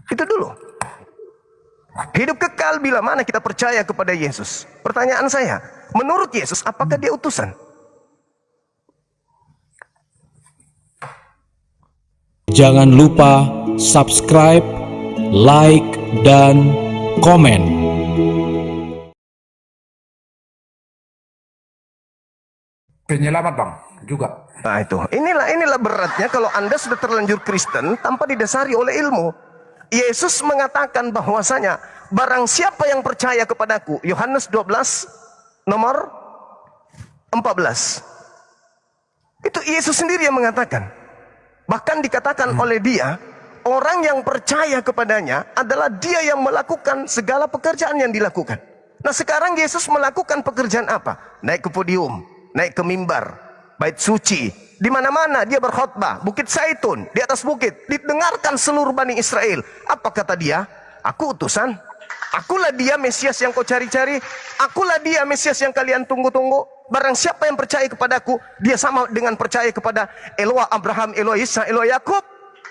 Itu dulu. Hidup kekal bila mana kita percaya kepada Yesus. Pertanyaan saya, menurut Yesus apakah dia utusan? Jangan lupa subscribe, like, dan komen. Penyelamat bang juga. Nah itu, inilah beratnya kalau Anda sudah terlanjur Kristen tanpa didasari oleh ilmu. Yesus mengatakan bahwasanya barang siapa yang percaya kepadaku, Yohanes 12 nomor 14. Itu Yesus sendiri yang mengatakan. Bahkan dikatakan oleh dia, orang yang percaya kepadanya adalah dia yang melakukan segala pekerjaan yang dilakukan. Nah sekarang Yesus melakukan pekerjaan apa? Naik ke podium, naik ke mimbar, bait suci, di mana-mana dia berkhotbah, Bukit Zaitun, di atas bukit, didengarkan seluruh Bani Israel. Apa kata dia? Aku utusan. Akulah dia Mesias yang kau cari-cari. Akulah dia Mesias yang kalian tunggu-tunggu. Barang siapa yang percaya kepadaku, dia sama dengan percaya kepada Eloah Abraham, Eloah Ishak, Eloah Yakub.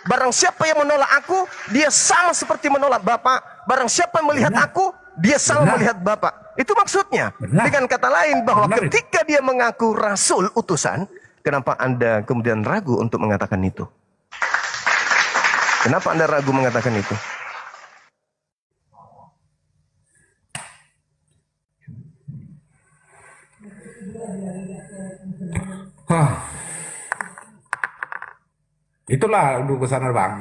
Barang siapa yang menolak aku, dia sama seperti menolak Bapa. Barang siapa yang melihat aku, dia sama melihat Bapa. Itu maksudnya. Dengan kata lain bahwa ketika dia mengaku rasul utusan, kenapa Anda kemudian ragu untuk mengatakan itu? Kenapa Anda ragu mengatakan itu? Itulah dulu ke sana bang.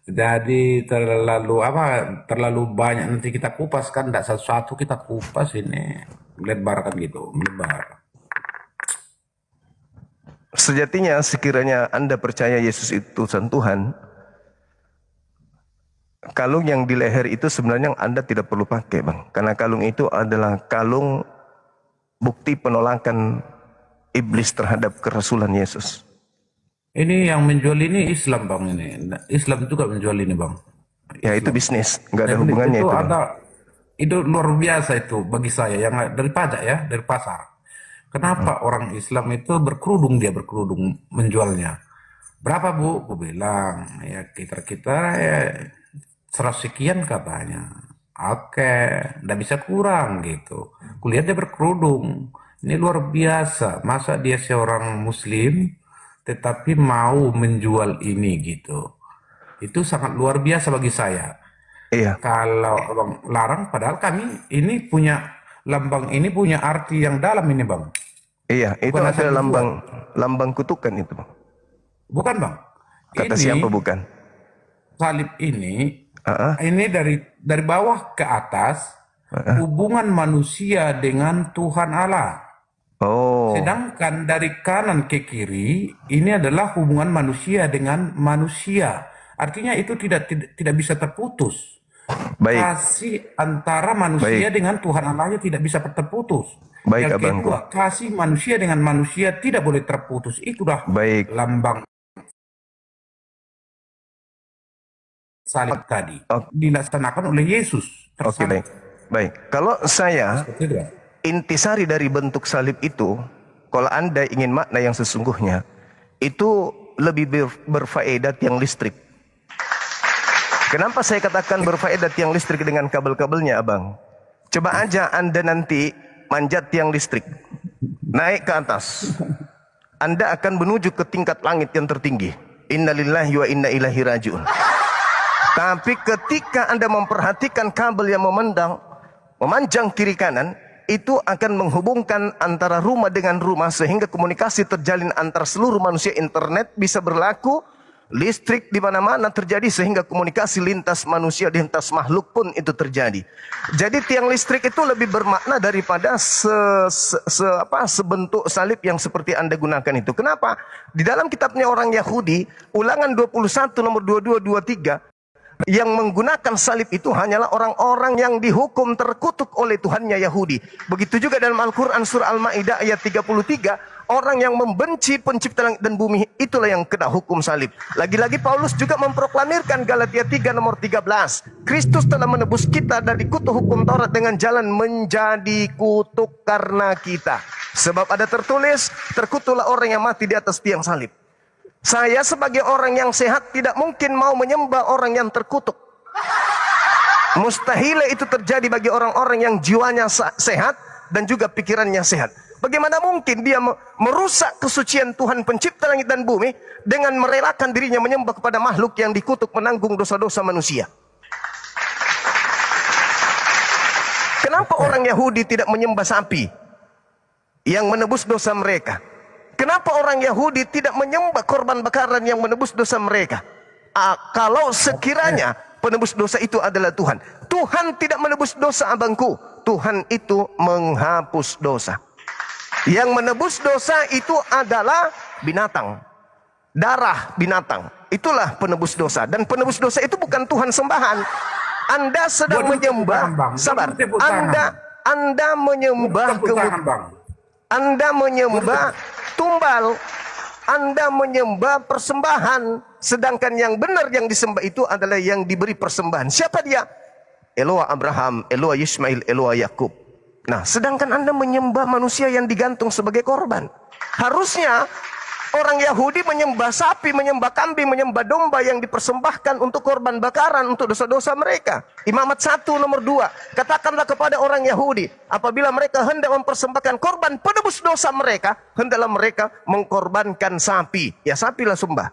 Jadi terlalu banyak nanti kita kupas kan, tidak satu-satu kita kupas ini, melebar kan gitu, melebar. Sejatinya sekiranya Anda percaya Yesus itu utusan Tuhan, kalung yang di leher itu sebenarnya Anda tidak perlu pakai bang. Karena kalung itu adalah kalung bukti penolakan iblis terhadap kerasulan Yesus. Ini yang menjual ini Islam bang, ini Islam juga menjual ini bang. Ya itu bisnis, nggak ada hubungannya itu. Itu luar biasa itu bagi saya, yang dari pajak ya, dari pasar. Kenapa orang Islam itu berkerudung, dia berkerudung menjualnya? Berapa bu? Aku bilang ya kita ya 100 sekian katanya. Oke, nggak bisa kurang gitu. Kulihat dia berkerudung. Ini luar biasa. Masa dia seorang Muslim tetapi mau menjual ini gitu? Itu sangat luar biasa bagi saya. Iya. Kalau abang larang, padahal kami ini punya lambang, ini punya arti yang dalam ini bang. Iya, itu Bukan ada lambang kutukan itu bang. Bukan bang. Kata Ini siapa bukan? salib ini dari bawah ke atas hubungan manusia dengan Tuhan Allah. Oh. Sedangkan dari kanan ke kiri ini adalah hubungan manusia dengan manusia. Artinya itu tidak bisa terputus. Baik. Kasih antara manusia dengan Tuhan Allahnya tidak bisa terputus. Baik, Yang abangku. kedua, kasih manusia dengan manusia tidak boleh terputus. Itulah lambang salib tadi. Dilaksanakan oleh Yesus. Oke, baik. Baik. Kalau saya intisari dari bentuk salib itu, kalau Anda ingin makna yang sesungguhnya, itu lebih berfaedat yang listrik. Kenapa saya katakan berfaedat yang listrik dengan kabel-kabelnya, abang? Coba aja Anda nanti manjat tiang listrik, naik ke atas. Anda akan menuju ke tingkat langit yang tertinggi. Innalillahi wa inna ilaihi raji'un. Tapi ketika Anda memperhatikan kabel yang memanjang kiri kanan, itu akan menghubungkan antara rumah dengan rumah sehingga komunikasi terjalin antara seluruh manusia. Internet bisa berlaku, listrik di mana-mana terjadi sehingga komunikasi lintas manusia, lintas makhluk pun itu terjadi. Jadi tiang listrik itu lebih bermakna daripada sebentuk salib yang seperti Anda gunakan itu. Kenapa? Di dalam kitabnya orang Yahudi, Ulangan 21 nomor 22 23, yang menggunakan salib itu hanyalah orang-orang yang dihukum terkutuk oleh Tuhannya Yahudi. Begitu juga dalam Al-Quran surah Al-Ma'idah ayat 33, orang yang membenci pencipta langit dan bumi, itulah yang kena hukum salib. Lagi-lagi Paulus juga memproklamirkan Galatia 3 nomor 13, Kristus telah menebus kita dari kutuk hukum Taurat dengan jalan menjadi kutuk karena kita. Sebab ada tertulis, terkutuklah orang yang mati di atas tiang salib. Saya sebagai orang yang sehat tidak mungkin mau menyembah orang yang terkutuk. Mustahil itu terjadi bagi orang-orang yang jiwanya sehat dan juga pikirannya sehat. Bagaimana mungkin dia merusak kesucian Tuhan pencipta langit dan bumi dengan merelakan dirinya menyembah kepada makhluk yang dikutuk menanggung dosa-dosa manusia? Kenapa orang Yahudi tidak menyembah sapi yang menebus dosa mereka? Kenapa orang Yahudi tidak menyembah korban bakaran yang menebus dosa mereka? Kalau sekiranya penebus dosa itu adalah Tuhan. Tuhan tidak menebus dosa, abangku. Tuhan itu menghapus dosa. Yang menebus dosa itu adalah binatang. Darah binatang. Itulah penebus dosa. Dan penebus dosa itu bukan Tuhan sembahan. Anda sedang menyembah. Sabar. Anda menyembah Anda menyembah tumbal. Anda menyembah persembahan. Sedangkan yang benar yang disembah itu adalah yang diberi persembahan. Siapa dia? Eloa Abraham, Eloa Ismail, Eloa Yakub. Nah, sedangkan Anda menyembah manusia yang digantung sebagai korban. Harusnya orang Yahudi menyembah sapi, menyembah kambing, menyembah domba yang dipersembahkan untuk korban bakaran untuk dosa-dosa mereka. Imamat 1 nomor 2. Katakanlah kepada orang Yahudi, apabila mereka hendak mempersembahkan korban penebus dosa mereka, hendaklah mereka mengkorbankan sapi. Ya, sapilah sembah.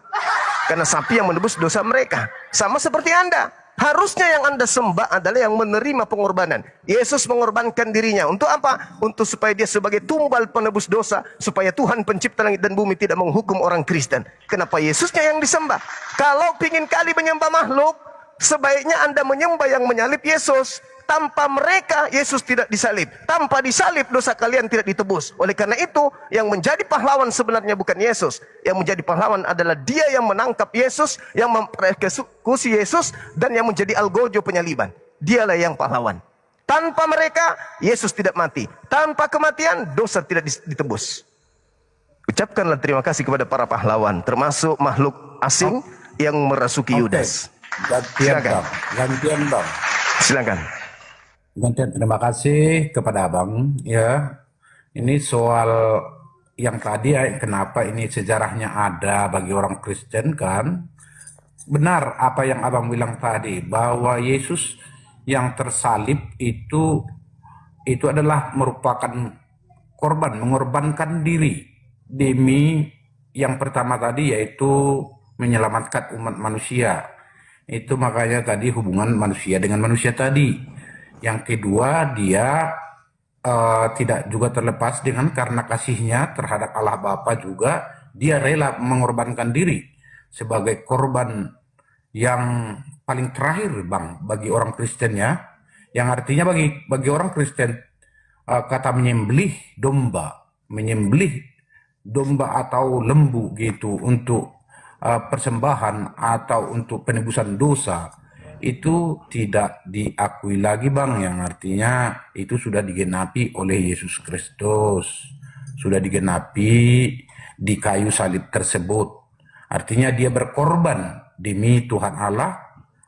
Karena sapi yang menebus dosa mereka. Sama seperti Anda. Harusnya yang Anda sembah adalah yang menerima pengorbanan. Yesus mengorbankan dirinya. Untuk apa? Untuk supaya dia sebagai tumbal penebus dosa. Supaya Tuhan pencipta langit dan bumi tidak menghukum orang Kristen. Kenapa Yesusnya yang disembah? Kalau ingin kali menyembah makhluk, sebaiknya Anda menyembah yang menyalib Yesus. Tanpa mereka, Yesus tidak disalib. Tanpa disalib, dosa kalian tidak ditebus. Oleh karena itu, yang menjadi pahlawan sebenarnya bukan Yesus. Yang menjadi pahlawan adalah dia yang menangkap Yesus, yang mempersekusi Yesus, dan yang menjadi algojo penyaliban. Dialah yang pahlawan. Tanpa mereka, Yesus tidak mati. Tanpa kematian, dosa tidak ditebus. Ucapkanlah terima kasih kepada para pahlawan, termasuk makhluk asing yang merasuki Yudas. Gantian bang. Silakan. Gantian, terima kasih kepada abang. Ya, ini soal yang tadi ya, kenapa ini sejarahnya ada bagi orang Kristen kan? Benar apa yang abang bilang tadi, bahwa Yesus yang tersalib itu adalah merupakan korban, mengorbankan diri demi yang pertama tadi, yaitu menyelamatkan umat manusia. Itu makanya tadi hubungan manusia dengan manusia tadi. Yang kedua, dia tidak juga terlepas dengan karena kasihnya terhadap Allah Bapa juga, dia rela mengorbankan diri sebagai korban yang paling terakhir bang bagi orang Kristen ya. Yang artinya bagi orang Kristen kata menyembelih domba atau lembu gitu untuk persembahan atau untuk penebusan dosa, itu tidak diakui lagi bang, yang artinya itu sudah digenapi oleh Yesus Kristus, sudah digenapi di kayu salib tersebut. Artinya dia berkorban demi Tuhan Allah,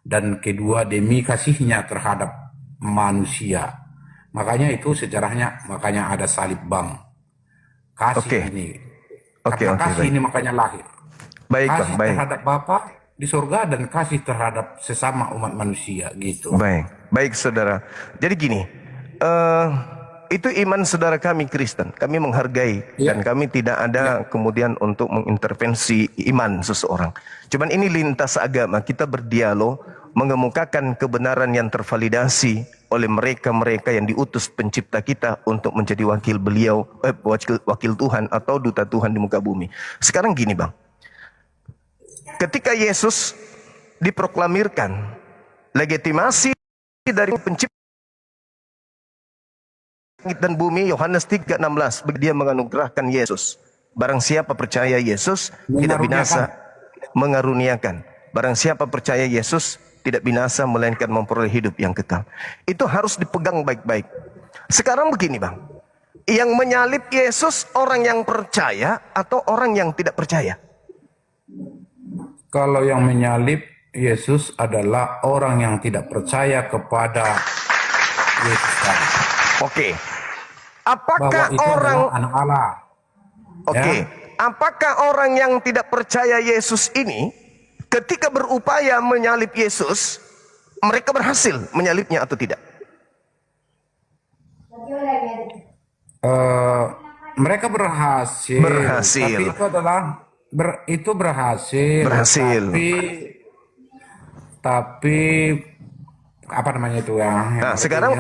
dan kedua demi kasihnya terhadap manusia. Makanya itu sejarahnya, makanya ada salib bang. Kasih ini, karena kasih ini makanya lahir. Baik kasih bang, baik. Terhadap Bapa di surga dan kasih terhadap sesama umat manusia gitu. Baik saudara. Jadi gini, itu iman saudara kami Kristen. Kami menghargai dan kami tidak ada kemudian untuk mengintervensi iman seseorang. Cuman ini lintas agama, kita berdialog, mengemukakan kebenaran yang tervalidasi oleh mereka-mereka yang diutus pencipta kita untuk menjadi wakil beliau, wakil Tuhan atau duta Tuhan di muka bumi. Sekarang gini bang. Ketika Yesus diproklamirkan legitimasi dari pencipta langit dan bumi, Yohanes 3:16, dia menganugerahkan Yesus. Barang siapa percaya Yesus tidak binasa, mengaruniakan. Barang siapa percaya Yesus tidak binasa melainkan memperoleh hidup yang kekal. Itu harus dipegang baik-baik. Sekarang begini bang, yang menyalib Yesus orang yang percaya atau orang yang tidak percaya? Kalau yang menyalib Yesus adalah orang yang tidak percaya kepada Yesus. Oke. Apakah bahwa itu orang adalah anak Allah. Oke, Ya. apakah orang yang tidak percaya Yesus ini ketika berupaya menyalib Yesus, mereka berhasil menyalibnya atau tidak? Eh, Mereka berhasil, Berhasil. tapi itu adalah itu berhasil, Berhasil. tapi apa namanya itu ya? Nah, sekarang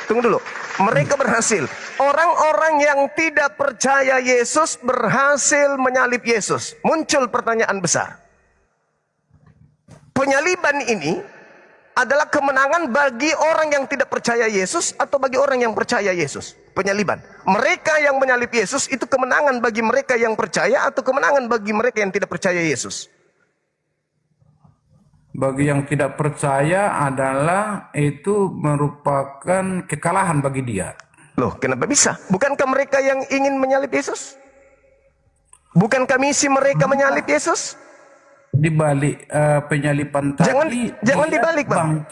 tunggu dulu. Mereka berhasil. Orang-orang yang tidak percaya Yesus berhasil menyalib Yesus. Muncul pertanyaan besar. Penyaliban ini adalah kemenangan bagi orang yang tidak percaya Yesus atau bagi orang yang percaya Yesus? Penyaliban. Mereka yang menyalib Yesus itu kemenangan bagi mereka yang percaya atau kemenangan bagi mereka yang tidak percaya Yesus? Bagi yang tidak percaya adalah itu merupakan kekalahan bagi dia. Loh, kenapa bisa? Bukankah mereka yang ingin menyalib Yesus? Bukankah misi mereka menyalib Yesus? Di balik penyalipan tadi, Jangan dia dibalik, Bang.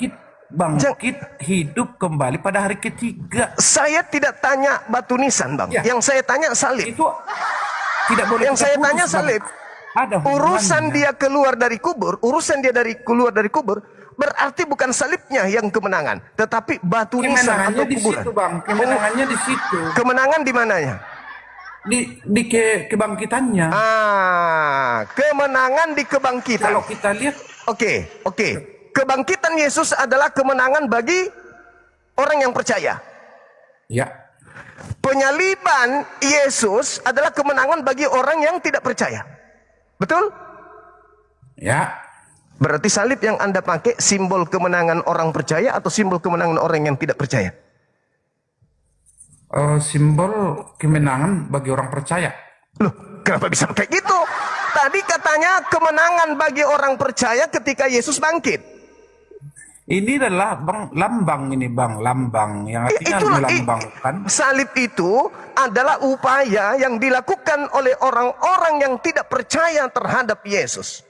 bangkit hidup kembali pada hari ketiga. Saya tidak tanya batu nisan, Bang. Ya. Yang saya tanya salib. Itu tidak boleh. Yang kita saya putus, tanya Bang. salib. Ada Urusan hubungannya. dia keluar dari kubur, keluar dari kubur, berarti bukan salibnya yang kemenangan, tetapi batu nisan Kemenangannya atau di kuburan. situ, Bang. Kemenangannya di situ. Kemenangan di mananya? Di kebangkitannya. Kemenangan di kebangkitan. Kalau kita lihat, Oke. Kebangkitan Yesus adalah kemenangan bagi orang yang percaya. ya, Penyaliban Yesus adalah kemenangan bagi orang yang tidak percaya. Betul? ya, Berarti salib yang Anda pakai simbol kemenangan orang percaya atau simbol kemenangan orang yang tidak percaya? simbol kemenangan bagi orang percaya. Loh, kenapa bisa kayak gitu? Tadi katanya kemenangan bagi orang percaya ketika Yesus bangkit. Ini adalah lambang yang artinya melambangkan. Salib itu adalah upaya yang dilakukan oleh orang-orang yang tidak percaya terhadap Yesus.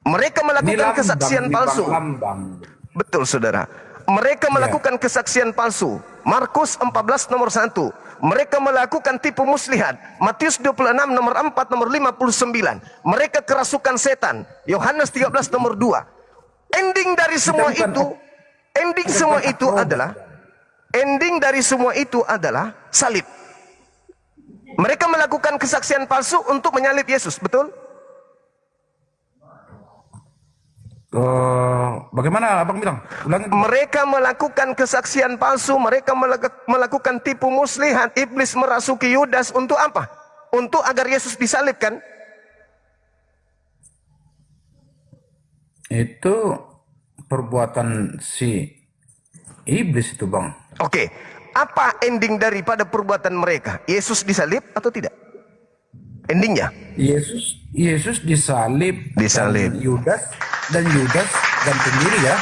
Mereka Ini melakukan lambang, kesaksian palsu. Lambang. Betul, saudara. Mereka melakukan kesaksian palsu. Markus 14 nomor 1. Mereka melakukan tipu muslihat. Matius 26 nomor 4 nomor 59. Mereka kerasukan setan. Yohanes 13 nomor 2. Ending dari semua itu adalah salib. Mereka melakukan kesaksian palsu untuk menyalib Yesus, betul? Bagaimana Abang bilang? Ulangi. Mereka melakukan kesaksian palsu, mereka melakukan tipu muslihat. Iblis merasuki Yudas untuk apa? Untuk agar Yesus disalibkan. Itu perbuatan si iblis itu, Bang. Oke, apa ending daripada perbuatan mereka? Yesus disalib atau tidak? Endingnya? Yesus disalib. Dan Yudas gantung diri ya.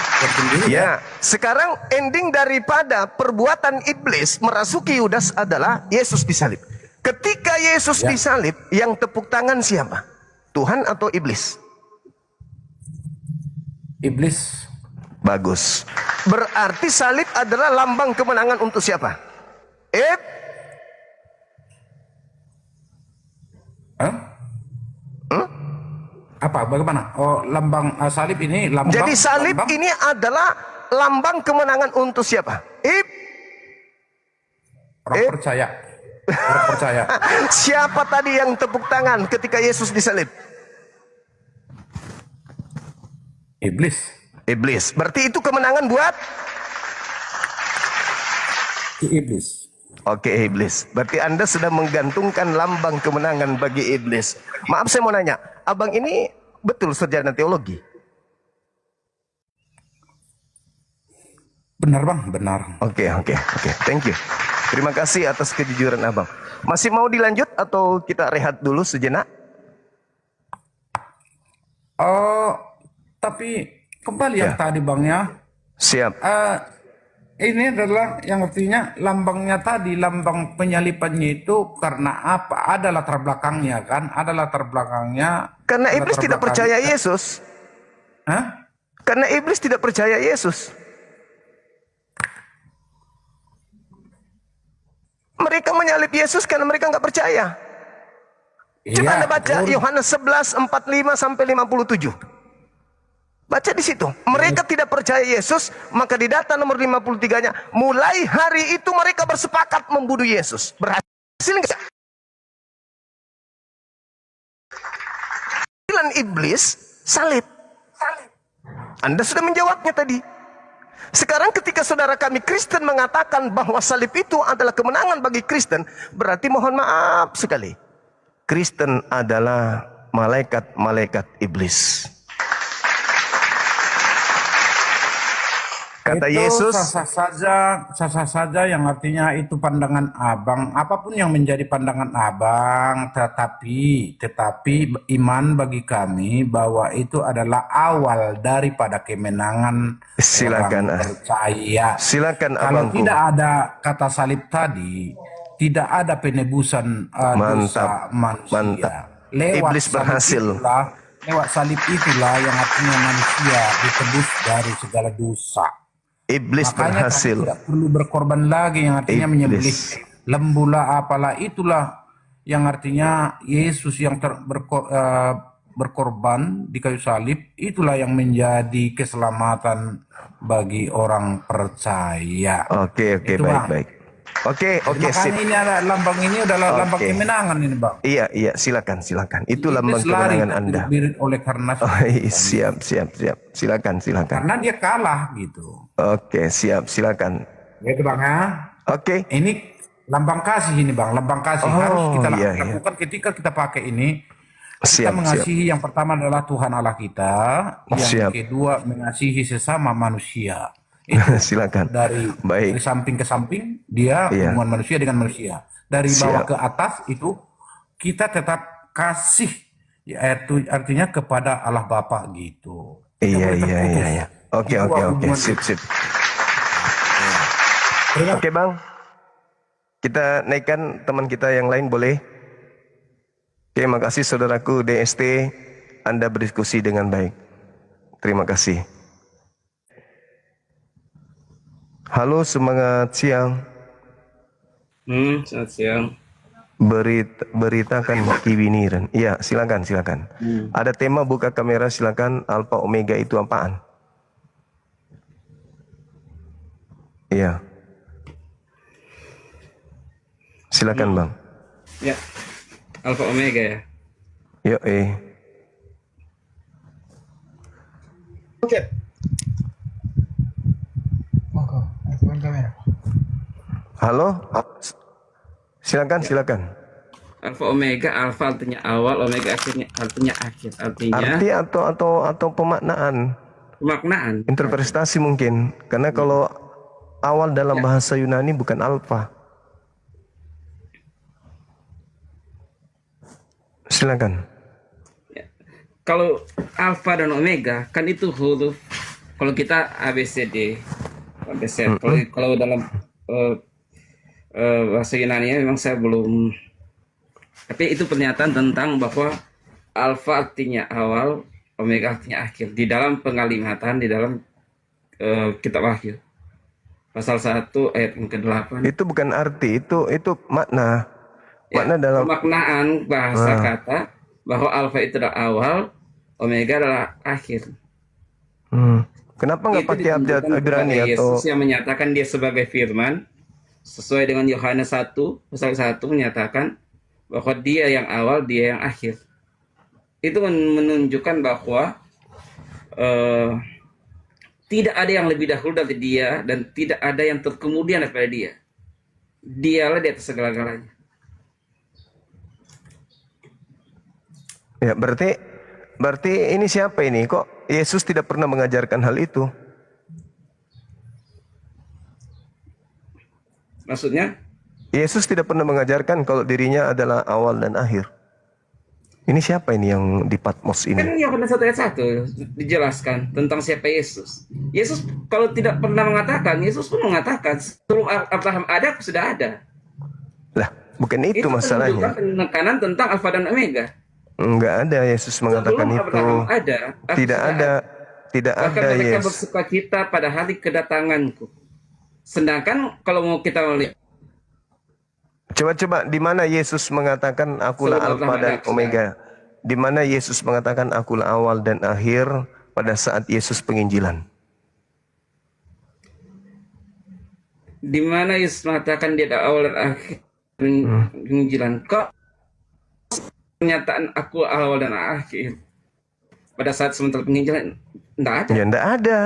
Ya, sekarang ending daripada perbuatan iblis merasuki Yudas adalah Yesus disalib. Ketika Yesus disalib, yang tepuk tangan siapa? Tuhan atau iblis? Iblis. Bagus. Berarti salib adalah lambang kemenangan untuk siapa? Apa? Bagaimana? Oh, lambang salib ini lambang. Jadi salib ini adalah lambang kemenangan untuk siapa? Orang percaya. Orang percaya. Siapa tadi yang tepuk tangan ketika Yesus disalib? Iblis. Iblis. Berarti itu kemenangan buat? Iblis. Oke, iblis. Berarti Anda sudah menggantungkan lambang kemenangan bagi iblis. Maaf, saya mau nanya. Abang ini betul sarjana teologi? Benar, Bang. Benar. Oke. Thank you. Terima kasih atas kejujuran Abang. Masih mau dilanjut atau kita rehat dulu sejenak? Tapi kembali yang tadi, Bang, ya. Siap. Ini adalah yang artinya lambangnya tadi, lambang penyalipannya itu karena apa? Ada latar belakangnya kan? Ada latar belakangnya. Karena iblis tidak percaya Yesus. Hah? Karena iblis tidak percaya Yesus. Mereka menyalib Yesus karena mereka nggak percaya. Coba Anda baca betul. Yohanes 11, 45 sampai 57. Baca di situ. Mereka tidak percaya Yesus, maka di data nomor 53-nya, mulai hari itu mereka bersepakat membunuh Yesus. Berhasil nggak? Panggilan iblis salib. Anda sudah menjawabnya tadi. Sekarang ketika saudara kami Kristen mengatakan bahwa salib itu adalah kemenangan bagi Kristen, berarti mohon maaf sekali, Kristen adalah malaikat-malaikat iblis. Kata Itu Yesus, sah-sah saja yang artinya itu pandangan abang, apapun yang menjadi pandangan abang, tetapi iman bagi kami bahwa itu adalah awal daripada kemenangan silakan, orang percaya. silakan Kalau abangku. tidak ada kata salib tadi, tidak ada penebusan dosa manusia. Mantap. Lewat Iblis salib berhasil. lewat salib itulah yang artinya manusia ditebus dari segala dosa. Iblis Makanya berhasil. kami tidak perlu berkorban lagi, yang artinya menyembelih lembu lah apalah, itulah yang artinya Yesus yang berkorban di kayu salib, itulah yang menjadi keselamatan bagi orang percaya. Oke, Itu, baik, Bang. baik. Oke, sip. Makanya ini ada lambang, ini adalah lambang Oke. kemenangan ini, Bang. Iya, silakan. Itu Iblis lambang lari kemenangan Anda. terbirit oleh karena Oh, siap. Silakan. karena dia kalah gitu. Oke, siap, silakan. Gitu, Bang, ya. Oke. Ini lambang kasih ini, Bang, lambang kasih Oh, harus kita iya. lakukan ketika kita pakai ini. Siap, Kita mengasihi yang pertama adalah Tuhan Allah kita, yang Siap. kedua mengasihi sesama manusia. Itu Silakan. dari Baik. samping ke samping, dia Iya. hubungan manusia dengan manusia. Dari bawah Siap. ke atas itu kita tetap kasih, yaitu artinya kepada Allah Bapa gitu. Tidak Iya. boleh terputus. Oke. Jiwa hubungan Sip. Terima- Oke, Bang. Kita naikkan teman kita yang lain, boleh? Oke, makasih saudaraku DST. Anda berdiskusi dengan baik. Terima kasih. Halo, semangat siang. Selamat siang. Beritakan Kiwiniran. Iya, silakan. Ada tema buka kamera, silakan. Alpha Omega itu apaan? Iya. Silakan, Bang. Ya, Alpha Omega ya. Yo, Monggo, aktifkan kamera. Halo? Silakan. Alpha Omega, Alpha artinya awal, Omega artinya akhir. Artinya Arti atau pemaknaan, pemaknaan. interpretasi mungkin. Karena kalau awal dalam bahasa Yunani bukan alfa. Silakan. Kalau Alpha dan Omega kan itu huruf. Kalau kita ABCD, Kalau dalam bahasa Yunani memang saya belum. Tapi itu pernyataan tentang bahwa Alpha artinya awal, Omega artinya akhir. Di dalam pengalimatan, di dalam kitab Wahyu. Pasal 1 ayat yang ke-8. Itu bukan arti, itu makna. Makna dalam Pemaknaan bahasa kata bahwa Alpha itu adalah awal, Omega adalah akhir. Kenapa nggak Itu pakai abjad ditunjukkan Ibrani kepada atau Yesus yang menyatakan dia sebagai firman sesuai dengan Yohanes 1 pasal 1 menyatakan bahwa dia yang awal, dia yang akhir. Itu menunjukkan bahwa tidak ada yang lebih dahulu dari dia dan tidak ada yang terkemudian daripada dia. Dialah di atas segala-galanya. ya berarti ini siapa ini? Kok Yesus tidak pernah mengajarkan hal itu? Maksudnya Yesus tidak pernah mengajarkan kalau dirinya adalah awal dan akhir. Ini siapa ini yang di Patmos kan ini? Yohanes 1 ayat 1 dijelaskan tentang siapa Yesus. Yesus kalau tidak pernah mengatakan, Yesus pun mengatakan sebelum Abraham ada, aku sudah ada. Lah, bukan itu masalahnya. menunjukkan penekanan tentang Alfa dan Omega. Enggak ada Yesus mengatakan Sebelum itu. Abraham ada, aku Tidak sudah ada. Tidak Bahkan ada mereka Yesus. bersukacita pada hari kedatanganku. Sedangkan kalau mau kita melihat Coba di mana Yesus mengatakan akulah Sebelum Alfa Abraham dan ada, Omega? Di mana Yesus mengatakan akulah awal dan akhir pada saat Yesus penginjilan? Di mana Yesus mengatakan dia ada awal dan akhir penginjilan? Kok pernyataan aku awal dan akhir pada saat sementara penginjilan tidak ada. Ya enggak ada.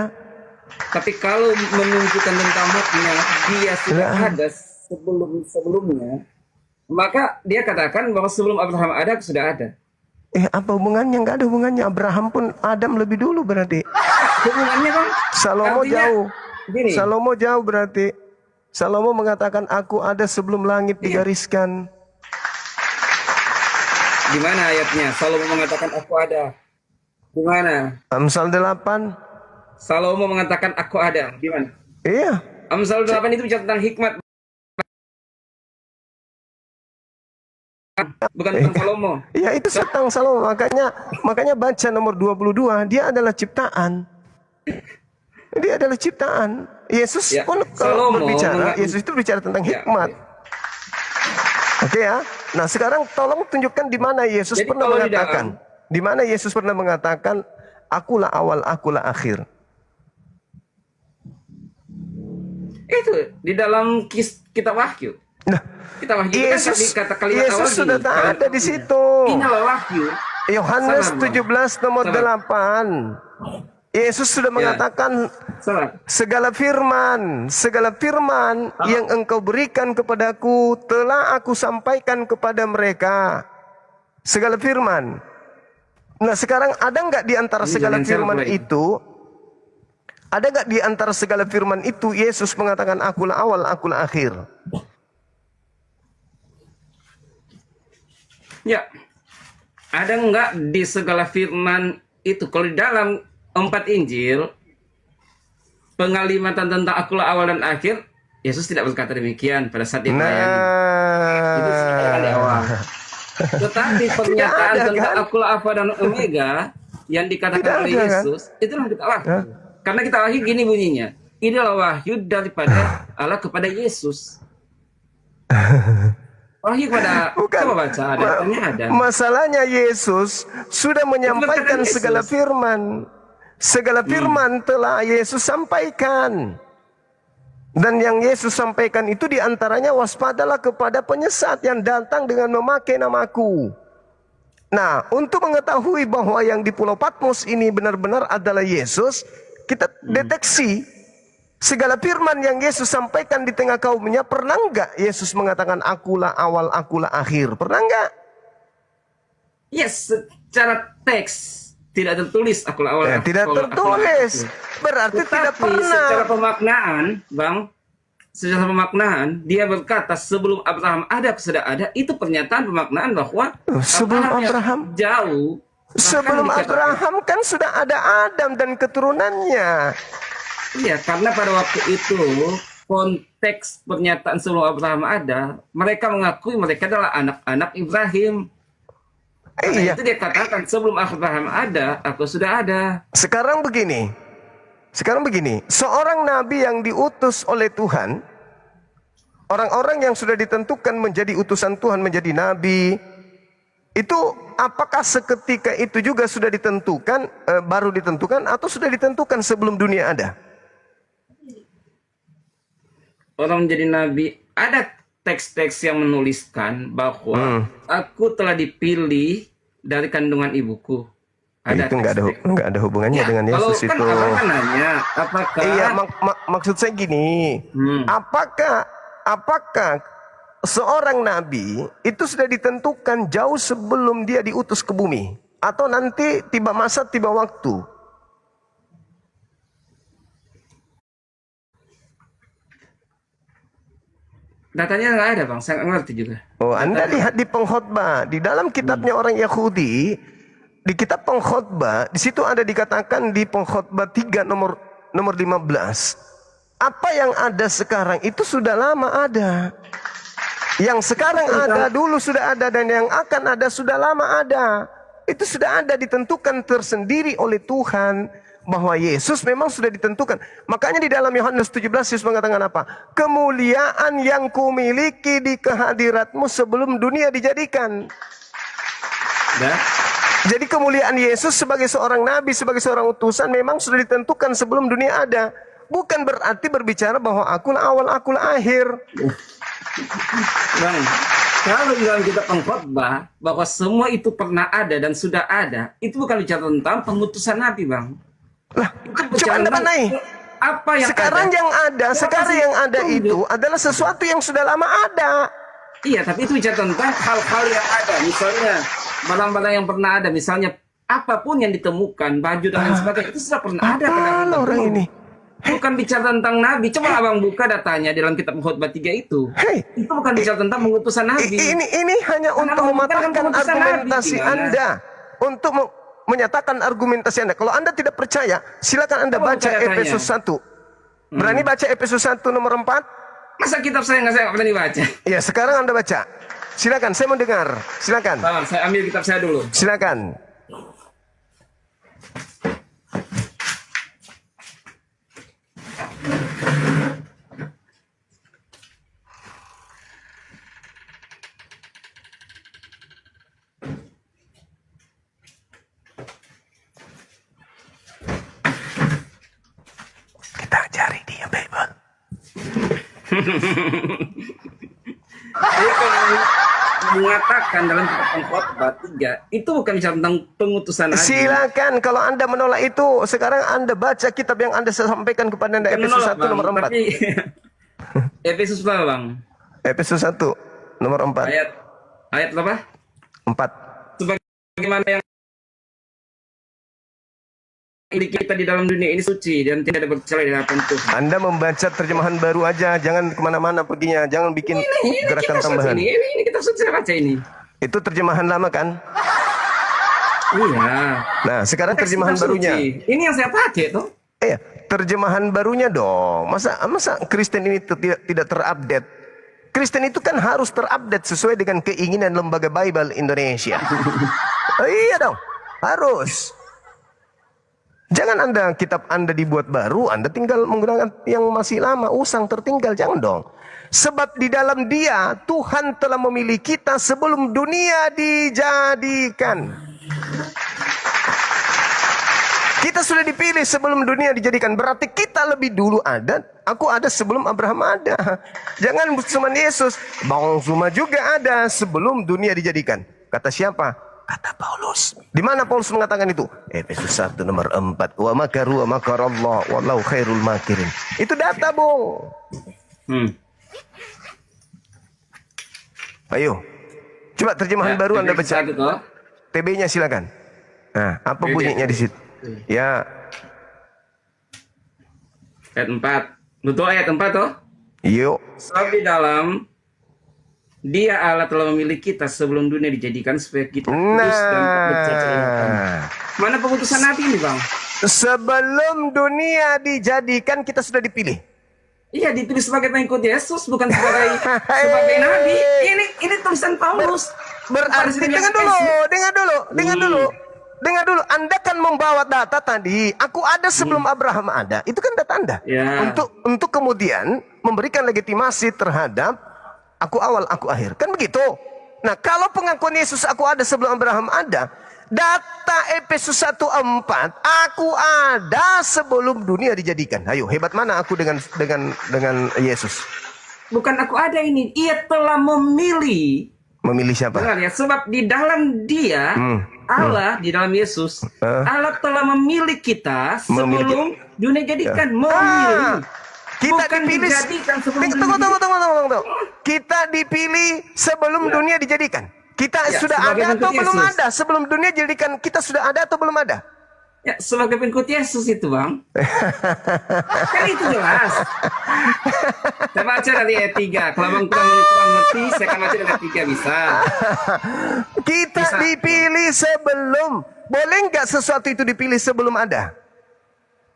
Tapi kalau menunjukkan tentang makna dia sudah ada sebelumnya, maka dia katakan bahwa sebelum Abraham ada, aku sudah ada. Apa hubungannya? Enggak ada hubungannya. Abraham pun Adam lebih dulu berarti. Hubungannya kan? Salomo Artinya, jauh. gini. Salomo jauh berarti. Salomo mengatakan aku ada sebelum langit digariskan. Di mana ayatnya? Salomo mengatakan aku ada. Di mana? Amsal 8. Salomo mengatakan aku ada. Di mana? Iya. Amsal 8 itu bicara tentang hikmat. Bukan tentang Salomo. Ya itu tentang Salomo. Makanya baca nomor 22. Dia adalah ciptaan. Dia adalah ciptaan. Yesus Ya, pun kalau Salomo berbicara, Yesus itu bicara tentang Ya, hikmat. Oke ya. Nah sekarang tolong tunjukkan di mana Yesus Jadi pernah kalau di mengatakan. Di mana Yesus pernah mengatakan, akulah awal, akulah akhir. Itu di dalam kitab Wahyu. Nah, Kitab Wahyu itu kan kata kalimat awal Yesus sudah gini, tak ada di situ. Inilah Wahyu. Yohanes Sabar, Bang. 17 nomor Sabar. 8. Yesus sudah mengatakan Salah. segala firman yang engkau berikan kepadaku telah aku sampaikan kepada mereka. Segala firman. Nah sekarang ada nggak di antara Ini segala jangan firman salah, itu? Ada nggak di antara segala firman itu Yesus mengatakan akulah awal, akulah akhir? Ya. Ada enggak di segala firman itu? Kalau di dalam 4 Injil, pengalimatan tentang akulah awal dan akhir, Yesus tidak berkata demikian pada saat dia melayani. Itu sudah di awal. Tetapi pernyataan ada, tentang kan? akulah Alfa dan Omega yang dikatakan Tidak oleh ada, kan? Yesus, itulah kita wahyu. Karena kita wahyu gini bunyinya. Inilah wahyu daripada Allah kepada Yesus. Wahyu kepada Bukan. coba baca ada. Masalahnya Yesus sudah menyampaikan Yesus. segala firman. Segala firman telah Yesus sampaikan. Dan yang Yesus sampaikan itu diantaranya waspadalah kepada penyesat yang datang dengan memakai namaku. Nah, untuk mengetahui bahwa yang di Pulau Patmos ini benar-benar adalah Yesus, kita deteksi segala firman yang Yesus sampaikan di tengah kaumnya. Pernah enggak Yesus mengatakan akulah awal, akulah akhir? Pernah enggak? Yes, secara teks tidak tertulis akulah awal. Tidak akulah tertulis. akhir. Berarti tidak Tetapi pernah. secara pemaknaan, Bang, secara pemaknaan dia berkata sebelum Abraham ada aku sudah ada. Itu pernyataan pemaknaan bahwa Sebelum yang Abraham? jauh. bahkan Sebelum dikatakan- Abraham kan sudah ada Adam dan keturunannya. Iya, karena pada waktu itu konteks pernyataan sebelum Abraham ada, mereka mengakui mereka adalah anak-anak Ibrahim. Karena Iya. itu dia katakan sebelum Abraham ada, aku sudah ada. Sekarang begini. Seorang nabi yang diutus oleh Tuhan, orang-orang yang sudah ditentukan menjadi utusan Tuhan menjadi nabi, itu apakah seketika itu juga sudah ditentukan, baru ditentukan atau sudah ditentukan sebelum dunia ada? Orang menjadi nabi, ada teks-teks yang menuliskan bahwa aku telah dipilih dari kandungan ibuku. Ada Itu nggak ada hubungannya dengan kalau Yesus kan itu. abang kan nanya, apakah Iya, maksud saya gini, apakah seorang nabi itu sudah ditentukan jauh sebelum dia diutus ke bumi, atau nanti tiba masa tiba waktu? datanya nggak ada bang, saya nggak ngerti juga. Oh, Anda lihat di pengkhotbah, di dalam kitabnya orang Yahudi, di kitab pengkhotbah, di situ ada dikatakan di pengkhotbah 3 nomor 15. Apa yang ada sekarang itu sudah lama ada. Yang sekarang ada dulu sudah ada, dan yang akan ada sudah lama ada. Itu sudah ada, ditentukan tersendiri oleh Tuhan bahwa Yesus memang sudah ditentukan. Makanya di dalam Yohanes 17 Yesus mengatakan apa? Kemuliaan yang kumiliki di kehadiratmu sebelum dunia dijadikan. Dah. Jadi kemuliaan Yesus sebagai seorang nabi, sebagai seorang utusan memang sudah ditentukan sebelum dunia ada. Bukan berarti berbicara bahwa akulah awal, akulah akhir. Bang, kalau di dalam kitab pengkhotbah bahwa semua itu pernah ada dan sudah ada, itu bukan bicara tentang pengutusan Nabi, Bang. Lah, Itu coba bicara Anda tentang panai. apa yang Sekarang ada. yang ada, sekarang yang ada Tunjuk. itu adalah sesuatu yang sudah lama ada. Iya, tapi itu bicara tentang hal-hal yang ada. Misalnya, barang-barang yang pernah ada. Misalnya, apapun yang ditemukan, baju dan lain sebagainya, itu sudah pernah ada. pada Apa zaman orang dulu. ini? Bukan bicara tentang Nabi. Coba abang buka datanya dalam kitab Khotbah 3 itu. Hei, Itu bukan bicara tentang pengutusan Nabi. ini hanya untuk Karena mematahkan bukan keputusan Nabi, argumentasi gimana? Anda. Untuk menyatakan argumentasi Anda. Kalau Anda tidak percaya, silakan Anda Coba baca buka datanya. Efesus 1. Berani baca Efesus 1 nomor 4? Masa kitab saya nggak berani baca? Ya, sekarang Anda baca. Silakan, saya mau dengar. Silakan. Sabar, saya ambil kitab saya dulu. Silakan. Kita cari dia Bible. Jadi kalau mengatakan dalam kitab Pengkhotbah 3 itu bukan bicara tentang pengutusan Nabi. Silakan, kalau Anda menolak itu, sekarang Anda baca kitab yang Anda sampaikan kepada Anda, Bukan Efesus menolak, 1 Bang, nomor 4. tapi Efesus berapa, Bang? Efesus 1 nomor 4. Ayat berapa? 4. Sebagaimana yang ini kita di dalam dunia ini suci dan tidak ada bercela di hadapan Tuhan. Anda membaca terjemahan baru aja, jangan kemana-mana perginya, jangan bikin gerakan Kitab tambahan. suci ini kitab suci saya baca ini. Itu terjemahan lama kan? Iya. Nah, sekarang Teks terjemahan kitab barunya. suci. Ini yang saya pakai tuh. Terjemahan barunya dong. Masa Kristen ini tidak terupdate? Kristen itu kan harus terupdate sesuai dengan keinginan Lembaga Bible Indonesia. Iya dong, harus. Jangan kitab Anda dibuat baru, Anda tinggal menggunakan yang masih lama, usang tertinggal, jangan dong. Sebab di dalam Dia Tuhan telah memilih kita sebelum dunia dijadikan. Kita sudah dipilih sebelum dunia dijadikan. Berarti kita lebih dulu ada. Aku ada sebelum Abraham ada. Jangan cuma Yesus. Bang Zuma juga ada sebelum dunia dijadikan. Kata siapa? Kata Paulus. Di mana Paulus mengatakan itu? Efesus 1 nomor 4. Wa makaru wa makarallah wallahu khairul makirin. Itu data, Bung. Ayo. Coba terjemahan baru Anda baca. TB-nya silakan. Nah, apa bunyinya di situ? Ya. Ayat 4. Betul ayat 4 toh? Yuk. Sebab di dalam Dia Allah telah memilih kita sebelum dunia dijadikan supaya kita kudus dan tak bercacat di hadapan-Nya. Mana pengutusan Nabi ini, Bang? Sebelum dunia dijadikan kita sudah dipilih. Iya, dipilih sebagai pengikut Yesus, bukan sebagai nabi. Ini tulisan Paulus. Berarti dengar dulu. Anda kan membawa data tadi. Aku ada sebelum Abraham ada. Itu kan data Anda. Ya. Untuk kemudian memberikan legitimasi terhadap aku awal, aku akhir. Kan begitu. Nah, kalau pengakuan Yesus aku ada sebelum Abraham ada, data Efesus 1:4, aku ada sebelum dunia dijadikan. Ayo, hebat mana aku dengan Yesus? Bukan aku ada ini. Ia telah memilih. Memilih siapa? Dengar ya, sebab di dalam Dia Allah di dalam Yesus, Allah telah memilih kita sebelum dunia jadikan. Memilih. Kita Bukan dipilih. dijadikan sebelum Tunggu. Kita dipilih sebelum dunia dijadikan. Kita Ya, sudah sebagai ada atau pengikut belum Yesus. ada? Sebelum dunia dijadikan kita sudah ada atau belum ada? Ya, sebagai pengikut Yesus itu, Bang. Kan itu jelas. Saya baca dari ayat 3. Kalau Bang kurang ngerti, saya akan baca dari ayat 3 bisa. Kita Bisa. dipilih sebelum. Boleh nggak sesuatu itu dipilih sebelum ada?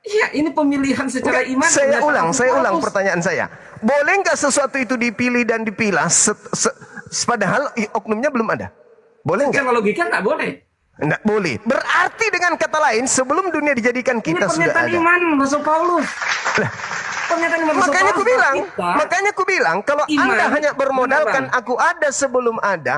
Iya, ini pemilihan secara iman. Saya ulang Paulus. pertanyaan saya. Boleh nggak sesuatu itu dipilih dan dipilah padahal oknumnya belum ada? Boleh nggak? Secara logika nggak boleh. Enggak boleh. Berarti dengan kata lain, sebelum dunia dijadikan Ini kita sudah pernyataan ada. iman Rasul Paulus. Pernyataan iman Rasul Makanya aku Paulus bilang, kita, makanya aku bilang, kalau iman, Anda hanya bermodalkan benar, aku ada sebelum ada,